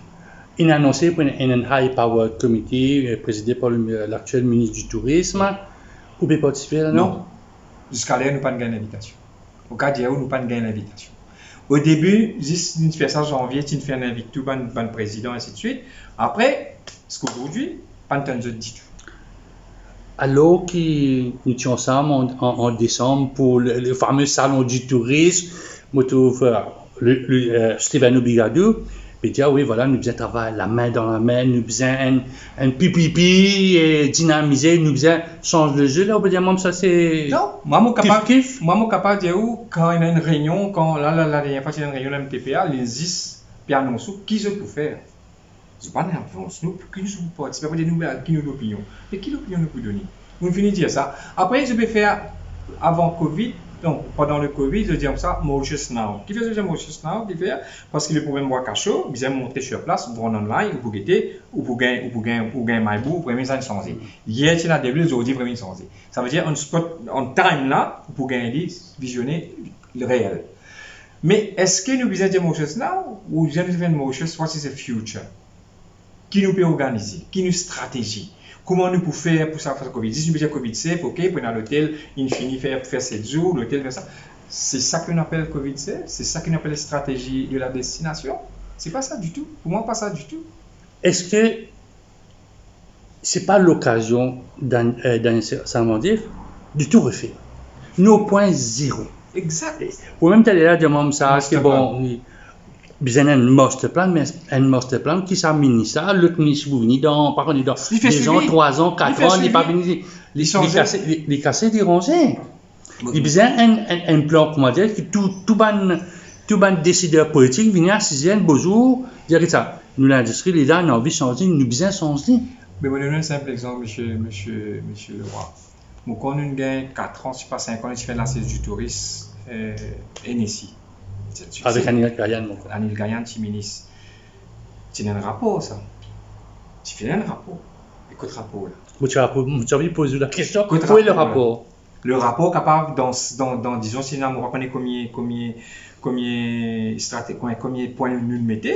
Il a annoncé pour un High Power Committee présidé par l'actuel ministre du Tourisme. Vous pouvez participer là, non? Non. Jusqu'à là, nous n'avons pas gagné l'invitation. Au cas où nous n'avons pas gagné l'invitation. Au début, juste une fête ça janvier, tu fais un invite tout le président, ainsi de suite. Après, ce qu'aujourd'hui, pas de temps de dit tout. Alors que nous étions ensemble en décembre pour le fameux salon du tourisme, je trouve Stéphane Bigadou, et dire oui, voilà, nous faisons travailler la main dans la main, nous faisons un pipipi et dynamiser, nous faisons changer de jeu. Là, on peut dire, même ça, c'est. Non, moi, kiff. Moi, je suis capable de dire quand il y a une réunion, quand la dernière fois, il y a une réunion de MTPA, les 10 annoncent qui je peux faire. Je ne sais pas si nous, qui nous participer, pas dire qui nous l'opinion. Mais qui l'opinion nous peut donner? Vous finissez de dire ça. Après, je peux faire avant Covid. Donc, pendant le Covid, je dis comme ça, Mauritius Now. Qui fait ce Mauritius Now? Qui fait? Parce que le problème de Wakacho, vous allez monter sur place, vous allez online, vous guetter, ou vous gagnez Maibou, vous pouvez ça changer. Hier, c'est la début, aujourd'hui, vous pouvez changer. Ça veut dire, on spot, on time là, vous pouvez visionner le réel. Mais est-ce que nous besoin de Mauritius Now, ou nous besoin de Mauritius, what is the future? Qui nous peut organiser? Qui nous stratégie? Comment nous pouvons faire pour ça, pour Covid? Si nous besoin Covid safe, ok, pour l'hôtel, il finit faire 7 jours, l'hôtel fait ça. C'est ça qu'on appelle Covid safe, c'est ça qu'on appelle la stratégie de la destination. C'est pas ça du tout. Pour moi, pas ça du tout. Est-ce que c'est pas l'occasion d'un Saint-Mandif de tout refaire? Nos points zéro. Exact. Ou même t'aller là, dire ça, que bon. Besoin d'un master plan, mais un master plan qui s'administre ça, l'autre ministre vous venez dans, par contre, dans 2 ans, 3 ans, 4 ans, il n'est pas venu, les casser, les ranger. Il y a besoin un plan, comment dire, que tout ban décideur politique vient à 6e, beau jour, dire ça. Nous, l'industrie, les gens, on a envie de changer, nous, besoin de changer. Mais je vais donner un simple exemple, monsieur Leroy. Moi, quand on gagne 4 ans, je ne sais pas 5 ans, je fais la saison du tourisme, NSI. Avec Anil Gayan, mon frère. Anil Gayan, tu ministre. Tu as un rapport, ça. Tu fais un rapport. Écoute, rapport là. Tu as envie de poser la question. Écoute, où est le rapport? Le rapport capable, disons, si on reconnaît combien points nous mettez,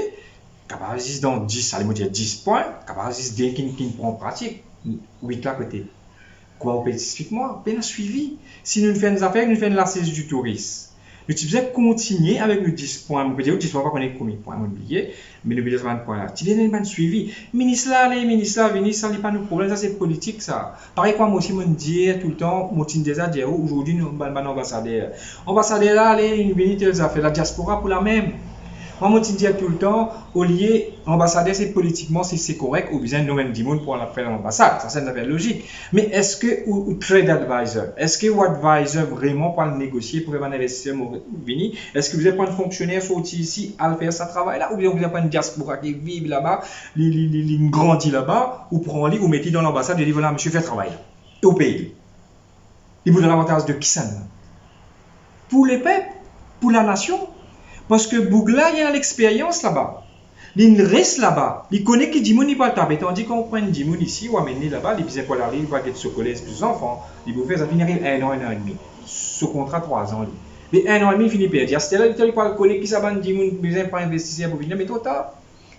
capable juste dans 10, ça veut dire 10 points, capable juste bien qui prend en pratique. 8 là côté. Quoi, on peut expliquer-moi? Bien suivi. Si nous faisons des affaires, nous faisons la saisie du tourisme. Nous devons continuer avec nos 10 points. On peut dire 10 points, pas connaître combien de points, on oublié, mais nous devons faire un point là. Tu viens d'un suivi. Ministre là, ça n'est pas nos problèmes, ça c'est politique ça. Pareil quoi, moi aussi, je dis tout le temps, moi je déjà dit, aujourd'hui, nous sommes ambassadeurs. Ambassadeurs là, allez, nous venons faire la diaspora pour la même. Moi, je dis tout le temps, au lieu, ambassadeur, c'est politiquement, si c'est correct, ou bien nous-mêmes, du monde pour faire l'ambassade. Ça, c'est une affaire logique. Mais est-ce que, ou trade advisor, est-ce que, ou advisor vraiment pour le négocier, pour un investisseur venir, est-ce que vous n'avez pas un fonctionnaire sorti ici à faire ce travail-là, ou bien vous n'avez pas une diaspora qui vit là-bas, qui grandit là-bas, ou prend lit, ou mettez dans l'ambassade, et dit voilà, monsieur, fait le travail. Et au pays. Il vous donne l'avantage de qui ça? Pour les peuples, pour la nation. Parce que Bougla, il y a l'expérience là-bas. Il reste là-bas. Il connaît qui Dimoun, il va le taper. Tandis qu'on prend Dimoun ici, ou amener là-bas, il vient pour aller, il va être chocolat, plus enfants. Il vous fait ça finir 1 an, 1 an et demi. Sous contrat 3 ans. Mais 1 an et demi, il finit par dire, c'était là, il connaît qui ça va Dimoun, il besoin pas investir pour venir, mais trop tard.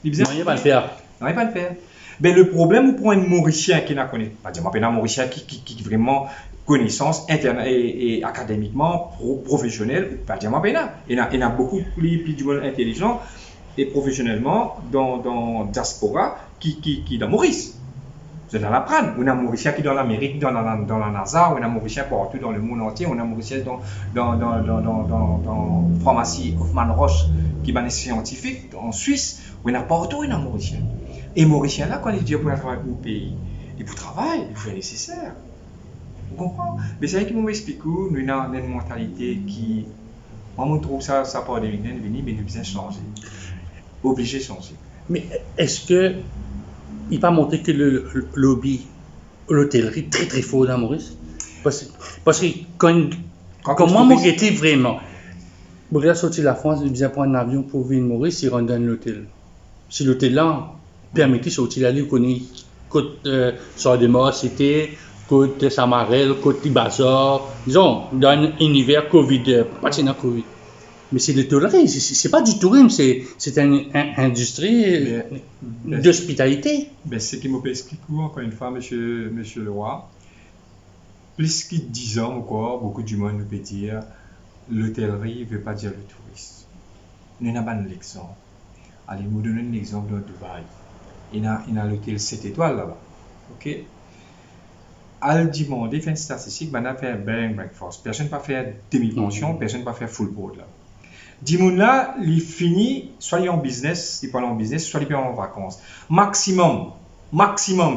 Il ne va pas le faire. Non, il va le faire. Mais le problème, vous prenez un Mauricien qui n'a connaît pas, un Mauricien qui vraiment connaissance interne et académiquement professionnelle, pas dire il y a beaucoup plus du monde intelligent et professionnellement dans diaspora qui dans Maurice. Vous allez l'apprendre. On a un Mauricien qui est dans l'Amérique, dans la NASA, on a un Mauricien partout dans le monde entier, on a un Mauricien dans pharmacie Hoffmann Roche qui est scientifique en Suisse, on a partout un Mauricien. Et Mauricien là, quand il dit pour travailler pour le pays, et pour travailler, il faut être nécessaire. Vous comprenez? Mais c'est vrai qu'ils m'ont expliqué, nous avons une mentalité qui, moi je trouve ça part des week-ends, mais nous devons changer. Obligé de changer. Mais est-ce que il pas montré que le lobby, l'hôtellerie est très très fort dans Maurice? Parce que quand moi, mon guetté vraiment, je suis sorti de la France, je viens prendre un avion pour venir à Maurice, il rentre dans l'hôtel. Si l'hôtel là permet de sortir d'aller, connaît côte Sort de Mort, c'était côte Samarel, côte Bazar, disons, dans un univers Covid, pas dans Covid. Mais c'est l'hôtellerie, c'est pas du tourisme, c'est une industrie d'hospitalité. Ben, ce qui m'a expliqué encore une fois, monsieur Leroy, plus que 10 ans encore, beaucoup du monde nous peut dire l'hôtellerie ne veut pas dire le tourisme. Nous n'avons pas l'exemple. Allez, vous donner un exemple de Dubaï. Il y a l'hôtel 7 étoiles là-bas. Ok? Al demande, il fait une statistique, on a fait un bed and breakfast. Personne ne peut faire demi-pension, personne ne peut faire full board là. Dimoun là, il finit, soit il est en business, soit il est en vacances. Maximum,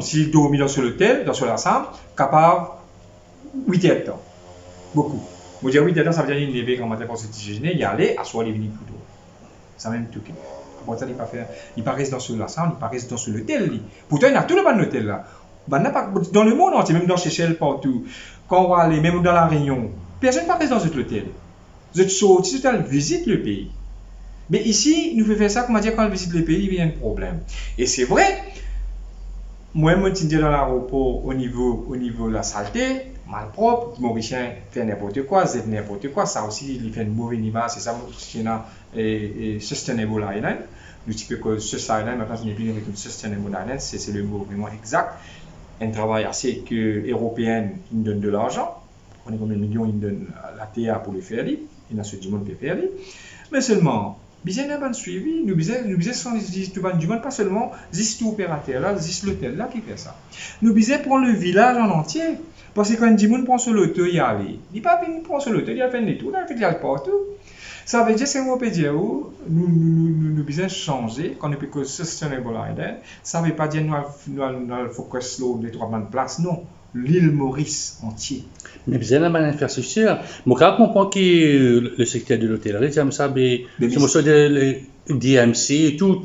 s'il dormit dans l'hôtel, dans la chambre, capable 8 heures de temps. Beaucoup. Vous dire 8 heures de temps, ça veut dire qu'il lever quand matin pour se déjeuner, il allait, à soir il venir plus tôt. Ça même tout. Pour ça, il ne pas rester dans la chambre, il ne pas rester dans l'hôtel. Pourtant, il y a tout le bon hôtel là. Dans le monde entier, même dans Seychelles, partout, quand on va aller, même dans la Réunion, personne ne va rester dans cet hôtel. Vous êtes sorti, vous visite le pays. Mais ici, nous faisons faire ça, comment dire, quand on visite le pays, il y a un problème. Et c'est vrai, moi, je suis dans l'aéroport au niveau de la saleté, malpropre, Mauricien fait n'importe quoi, c'est n'importe quoi, ça aussi, il fait une mauvaise image, c'est ça, c'est un Sustainable Island. Nous disons que Sustainable Island, maintenant, ce n'est plus une Sustainable Island, c'est le mot vraiment exact. Un travail assez que européen, il donne de l'argent. On est combien de millions, il donne à la TA pour le faire. Il y a ce du monde qui fait. Mais seulement, bien n'a pas suivi. Nous sommes du monde, pas seulement juste opérateur là, juste l'hôtel là qui fait ça. Nous bisons prendre le village en entier. Parce que quand du monde prend sur l'auto, il y a aller. Il n'est pas venu prendre sur l'auto, il a fait des tours, il a fait partout. Ça veut dire que on peut dire nous besoin changer quand on peut que Sustainable Island. Ça ne veut pas dire nous allons focus sur les 3 bonnes places, non. L'île Maurice entier. Mais vous avez une infrastructure. Je comprends que le secteur de l'hôtellerie, c'est ça, mais c'est le DMC, tout.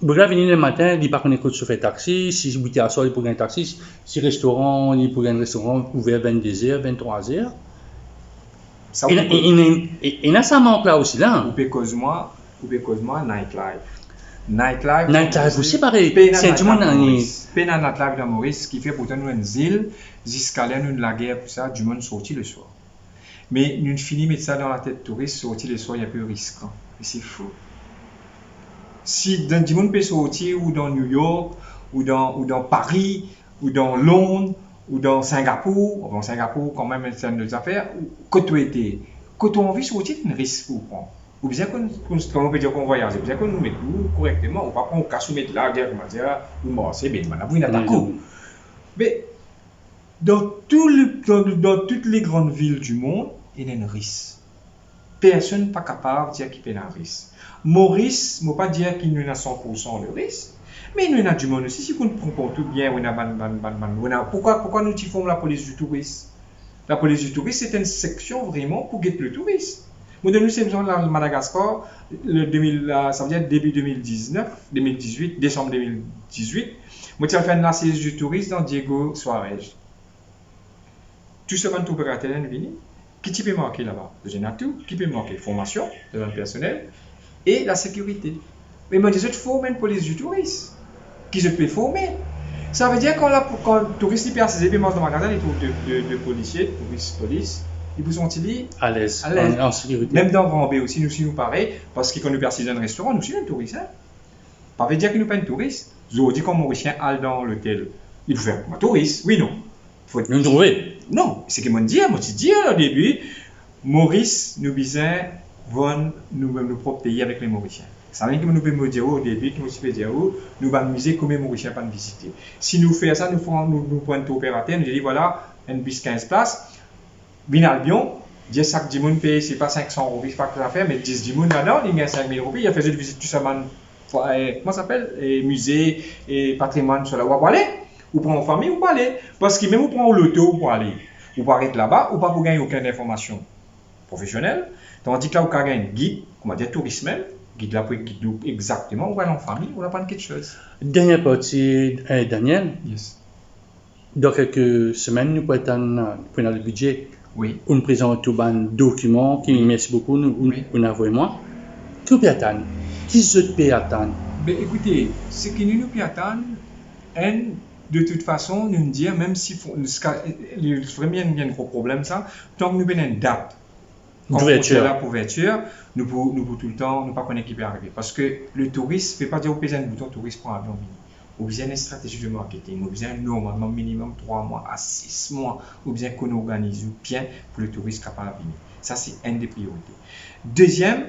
Vous venir le matin, il part qu'on écoute sur un taxi, si vous êtes à soir, il peut gagner un taxi, si restaurant, il peut gagner un restaurant ouvert 22h, 23h. Il y a ça manque là aussi, là. Ou peut cause moi, nightlife. Nightlife aussi, pareil. C'est du monde Peine à nightlife dans Maurice, ce qui fait pourtant nous une île, jusqu'à là, nous la guerre, tout ça, du monde sorti le soir. Mais nous finissons mettre ça dans la tête touriste, sortir le soir, il y a peu risquant. Et c'est faux. Si du monde peut sortir, ou dans New York, ou dans Paris, ou dans Londres, ou dans Singapour, quand même, c'est une autre affaire, quand tu étais, quand tu as envie de sortir, c'est un risque pour prendre. Ou bien qu'on peut dire qu'on voyage, ou bien qu'on nous mette correctement, ou pas qu'on casse ou mette la guerre, ou bon, c'est bien, on a vu une attaque. Mais dans toutes les grandes villes du monde, il y a un risque. personne n'est pas capable de dire qu'il est un risque. Maurice, je ne pas dire qu'il nous a 100% le risque, mais nous avons du monde aussi. Si vous ne prenez pas tout bien, pourquoi nous tifons la police du touriste? La police du touriste, c'est une section vraiment pour guetter le touriste. Moi, nous sommes à Madagascar, ça veut dire début 2018, décembre 2018. Moi, j'ai fait une assise du touriste dans Diego Suarez. Tout ce qu'on peut rater dans le Bénin, qui peut marquer là-bas? Le tout, qui peut marquer formation de notre personnel et la sécurité. Mais moi, je forme une police du touriste qui se peut former. Ça veut dire quand le touriste perd ses événements dans le magasin, il trouve de policiers, police, ils vous sont-ils à l'aise, en sécurité. Même dans Grand B aussi, nous pareil, parce que quand nous persistons dans un restaurant, nous sommes un touriste. Hein? Ça veut dire que nous ne sommes pas un touriste. Vous dites quand Mauricien allait dans l'hôtel, il faut faire un touriste, oui, non. Nous trouver. Non, c'est que moi je dis au début, Maurice, nous besoin nous propres pays avec les Mauriciens. Ça veut dire que nous pouvons dire au début, que nous pouvons dire nous allons miser comme les Mauriciens pas visiter. Si nous faisons ça, nous prenons un opérateur, nous disons voilà, un bus 15 places, Binalbion, 10 sacs de monde paye, c'est pas 500 euros, c'est pas que ça fait, mais 10 de monde là-dedans, il gagne 5 000 euros, il a fait une visite tout ça, comment ça s'appelle, musée et patrimoine sur la voie pour aller. Ou prendre en famille ou pas aller. Parce que même vous prenez l'auto pour aller, ou pour arrêter là-bas, ou pas pour gagner aucune information professionnelle. Tandis que là, vous avez un guide, on va dire touriste même, guide là pour guide exactement, ou aller en famille, ou là prendre quelque chose. Dernière partie, Daniel. Yes. Dans quelques semaines, nous prenons le budget. Oui. On présente tout un document qui nous merci beaucoup, nous avons moi. Que peut attendre? Qui se peut attendre? Ben, écoutez, ce que nous peut attendre, de toute façon, nous dire, même si vraiment il y a un gros problème, ça, tant que nous avons une date d'ouverture, nous pouvons tout le temps, nous ne pas connaître qui peut arriver. Parce que le touriste ne fait pas dire au paysan un bouton touriste prend un avion. Ou bien une stratégie de marketing, ou bien normalement minimum 3 mois à 6 mois, ou bien qu'on organise bien pour le touriste capable de venir. Ça, c'est une des priorités. Deuxième,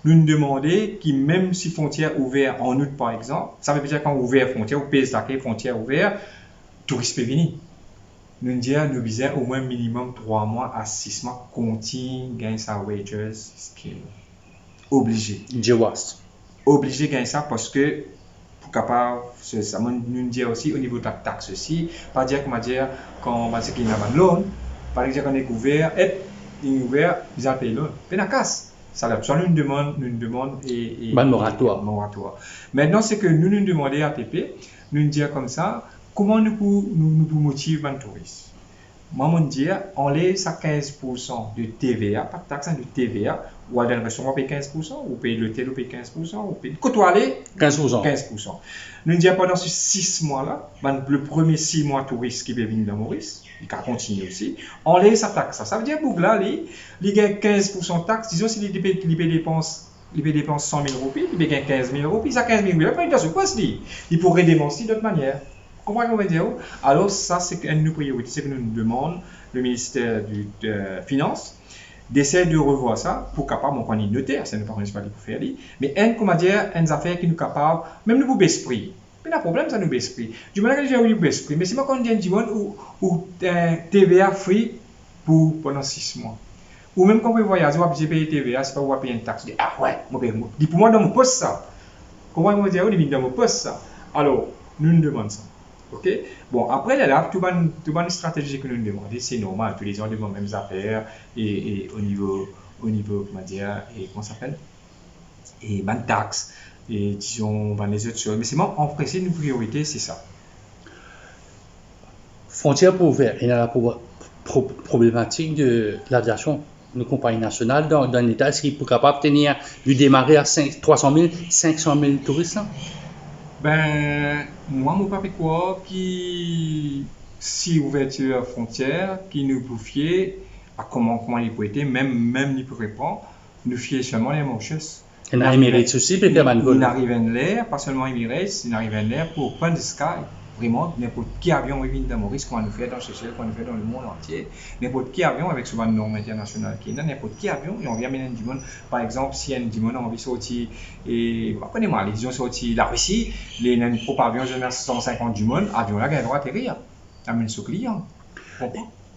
nous nous demandons que même si frontières ouvertes en août par exemple, ça veut dire quand ouvert frontières, ou pays d'accueil frontières ouvertes, touristes peuvent venir. Nous disons nous visons au moins minimum 3 mois à 6 mois, continue gagner sa wages, ce qui est obligé. Obligé de gagner ça parce que pour capable, ça nous dit aussi au niveau de la taxe aussi, pas dire qu'on va dire quand on va dire qu'il y a un loan, par exemple qu'on est ouvert, ils ont payé loan, c'est la casse. Ça nous demande et moratoire. Maintenant, c'est que nous demandons à ATP, nous dire comme ça, comment nous pouvons motiver les touristes. Moi, je dis, on laisse à 15% de TVA, pas de taxe, de TVA, ou à un restaurant, on paye 15%, ou paye l'hôtel, on paye 15%, ou paye côtoyer 15%. Nous disons pendant ces 6 mois-là, le premier 6 mois touristes qui viennent dans Maurice, il va continuer aussi, on laisse sa taxe. Ça veut dire que là, il gagne 15% de taxe, disons s'il dépense 100 000 roupies, il gagne 15 000 roupies, ça 15 000 roupies, après il doit se passer. Il pourrait dépenser d'autre manière. Comment on va dire? Alors ça, c'est une de nos priorités, c'est que nous demandons le ministère des Finances d'essayer de revoir ça pour capable, on est notaire, c'est ne pas pour faire mais comment dire, une affaire qui nous capable, même nous pour baisser prix. Mais le problème, ça nous baisse prix. Du moment que j'ai eu baisse prix, mais si moi quand on dit un monde où TVA free pour pendant 6 mois. Ou même quand vous voyagez, vous avez payé TVA, c'est pas vous payer une taxe. Ah ouais, dis pour moi dans mon poste ça. Comment on va dire, dans mon poste ça. Alors, nous nous demandons ça. Ok. Bon, après là, tout une stratégie que nous demandons, c'est normal. Tous les gens demandent les mêmes affaires et au niveau, comment dire, et comment ça s'appelle, et ban taxe et disons ban les autres choses. Mais c'est moi en principe une priorité, c'est ça. Frontières pour ouvert, il y a la problématique de l'aviation. Une compagnie nationale dans l'État, est-ce qu'il est capable de tenir, lui démarrer à 300 000, 500 000 touristes là? Ben, moi, mon papa quoi, qui, si ouverture frontière, qui nous bouffiait, à comment il peut être, même il peut répondre, nous fier seulement les Mauritius. Il y a Emirates aussi, peut-être il arrive en l'air, pas seulement Emirates, il arrive en l'air pour prendre sky. Vraiment, n'importe qui avion vient dans Maurice, qu'on nous fait dans Seychelles, qu'on nous fait dans le monde entier, n'importe qui avion avec souvent une norme internationale qui est là, n'importe qui avion, et on vient mener du monde. Par exemple, si un du monde a envie de sortir, et apprenez-moi, les gens sortent la Russie, les propres avions de 150 du monde, avion là, il a le droit d'atterrir, amène ce client.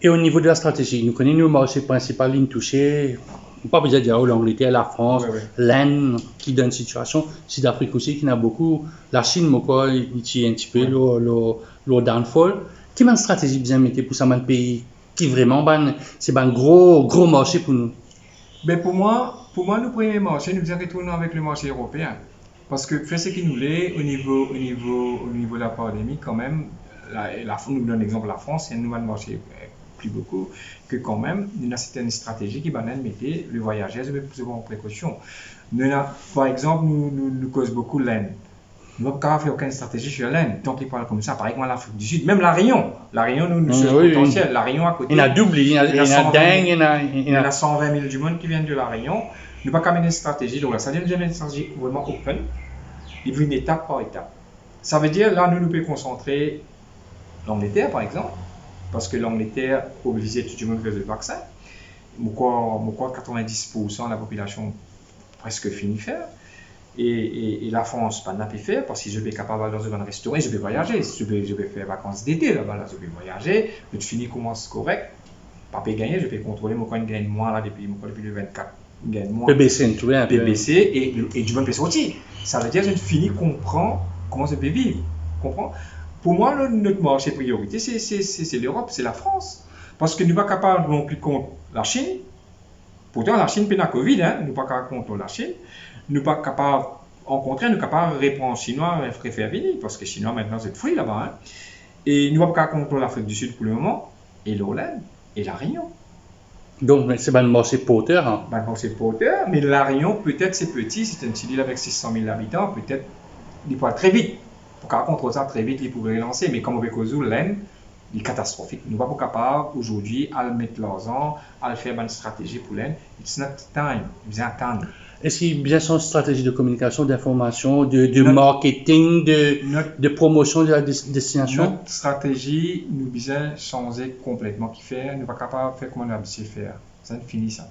Et au niveau de la stratégie, nous connaissons nos marchés principaux, lignes touchées, pas besoin de dire oh, l'Angleterre, la France, Ouais, ouais. l'Inde qui donne situation, Sud-Afrique aussi qui en a beaucoup, la Chine, moi quoi, il tient un petit peu Ouais. le downfall. Quelle est une stratégie bien mettez pour ça, un pays qui vraiment, c'est un gros marché pour nous. Ben pour moi, le premier marché, nous retournons avec le marché européen. Parce que fait ce qui nous l'est au niveau de la pandémie, quand même, nous donne l'exemple de la France, c'est un nouvel marché plus beaucoup, que quand même, il y a certaines stratégies qui mettent le voyageur en précaution. Par exemple, nous cause beaucoup l'Inde. Nous n'avons pas fait aucune stratégie sur l'Inde. Tant qu'ils parlent comme ça, par exemple, l'Afrique du Sud, même la Réunion. La Réunion, nous sommes Oui, potentiels. La Réunion à côté. Il y en a double, il y en a dingue, Il y en a 120 000 du monde qui viennent de la Réunion. Nous n'avons pas mener une stratégie. Donc là, ça veut dire une stratégie vraiment open. Il veut une étape par étape. Ça veut dire, là, nous pouvons concentrer l'Angleterre, par exemple, parce que l'Angleterre obligait tout le monde à faire le vaccin. Pourquoi 90% de la population presque finit faire. Et la France, pas n'a pas faire parce que je vais capable d'aller dans un restaurant, je vais voyager. Je vais faire vacances d'été là-bas, là, je vais voyager. Je finis commence correct. Pas gagner, je vais contrôler mon coin gagne moins là depuis le 24. Gagne moins. PBC, tu vois. PBC et du monde peut sortir. Ça veut dire que je finis comprendre comment je peux vivre. Comprends? Pour moi, notre marché priorité, c'est l'Europe, c'est la France. Parce que nous ne sommes pas capables non plus contre la Chine. Pourtant, la Chine, pendant la Covid, hein, nous ne sommes pas capables contre la Chine. Nous ne sommes pas capables, en contraire, nous ne sommes pas capables de répondre aux Chinois et faire venir. Parce que les Chinois, maintenant, c'est free là-bas. Hein. Et nous ne sommes pas capables contre l'Afrique du Sud pour le moment, et l'Hollande, et la Réunion. Donc, c'est un marché porteur. Hein. Ben, c'est porteur, mais la Réunion, peut-être c'est petit, c'est une petite île avec 600 000 habitants, peut-être il peut aller très vite. Pour qu'on contrôle ça très vite, il pourrait relancer. Mais comme avec Ozu, l'Inde, il est catastrophique. Nous ne sommes pas capables aujourd'hui à le mettre l'argent, à le faire une stratégie pour l'Inde. It's not time. Il faut attendre. Est-ce qu'il y a bien son stratégie de communication, d'information, de marketing, de promotion de la destination? Notre stratégie, nous devons changer complètement. Qui faire? Nous ne sommes pas capables de faire comme on a besoin de faire. Ça ne finit ça.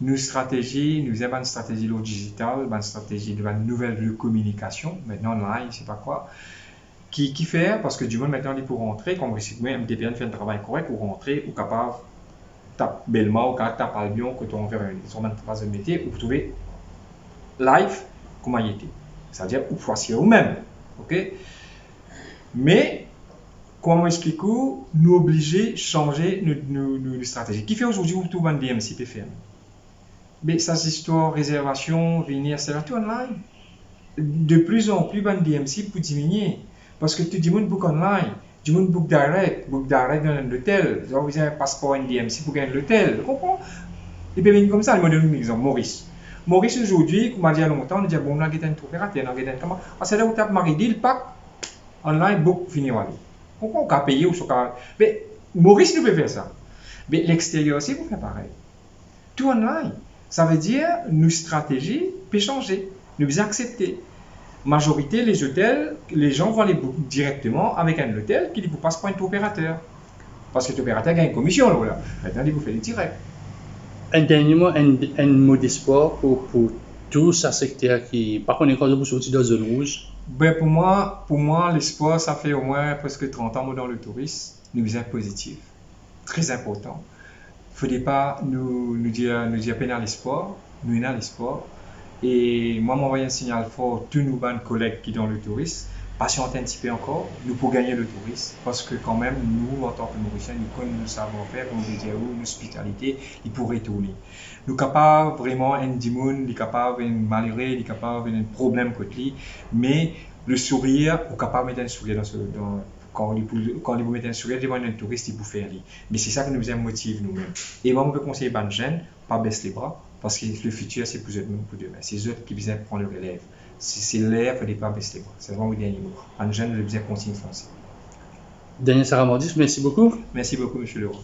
Nos stratégies, nous avons une stratégie digitale, une stratégie de nouvelle communication, maintenant online, je ne sais pas quoi, qui fait, parce que du monde maintenant, il pour rentrer, comme MTPN fait un travail correct, pour rentrer, ou capable, tape Belma, ou tape Albion, que tu as fait une phase de métier, ou vous trouvez live, comment il était. C'est-à-dire, ou choisir vous-même. Ok? Mais, comment expliquer, nous obliger à changer nos stratégies. Qui fait aujourd'hui tout le DMC peut faire? Mais ça, c'est histoire, réservation, venir, c'est tout online. De plus en plus, ben DMC pour diminuer. Parce que tout le monde book online, tout le monde book direct dans l'hôtel. Vous avez un passeport NDMC pour gagner l'hôtel. Vous comprenez? Et puis, comme ça, je vais donner un exemple. Maurice. Maurice, aujourd'hui, comme on a dit il y a longtemps, on a dit bon, on a un opérateur, on a un comment. C'est là où tu as marqué deal, pack, online, book, fini, voilà. Vous comprenez? On peut payer ou sur. Mais Maurice, nous peut faire ça. Mais l'extérieur aussi, vous faites pareil. Tout online. Ça veut dire nos stratégies peuvent changer, nous devons accepter. Majorité, les hôtels, les gens vont les booker directement avec un hôtel qui ne vous passe pas un opérateur. Parce que l'opérateur gagne une commission. Là. Maintenant, il vous fait le direct. Un dernier mot, un mot d'espoir pour tout ce secteur qui, par contre, quand vous sortez dans la zone rouge. Ben pour moi l'espoir, ça fait au moins presque 30 ans dans le tourisme. Nous sommes positifs. Très important. Il ne faudrait pas nous dire peine à l'espoir, nous avons l'espoir. Et moi, m'envoyer un signal fort, tous nos bonnes collègues qui sont dans le tourisme, patienter un petit peu encore, nous pour gagner le tourisme. Parce que quand même, nous, en tant que Mauriciens, nous connaissons nos savoir-faire, comme je disais, nos hospitalité, ils pourraient tourner. Nous sommes capables vraiment un démon, nous sommes capables d'un malheureux, nous sommes capables d'un problème côté lui, mais le sourire, nous sommes capables de mettre un sourire quand vous mettez un sourire devant un touriste, il vous fait rire. Mais c'est ça qui nous motive nous-mêmes. Et moi, je peux conseiller aux jeunes, pas baisser les bras, parce que le futur, c'est pour eux pour demain. C'est eux qui besoin prendre le relève. C'est l'air, il ne faut pas baisser les bras. C'est vraiment le dernier mot. Un jeune, il a besoin de continuer de foncer. Daniel Saramandis, merci beaucoup. Merci beaucoup, M. Leroy.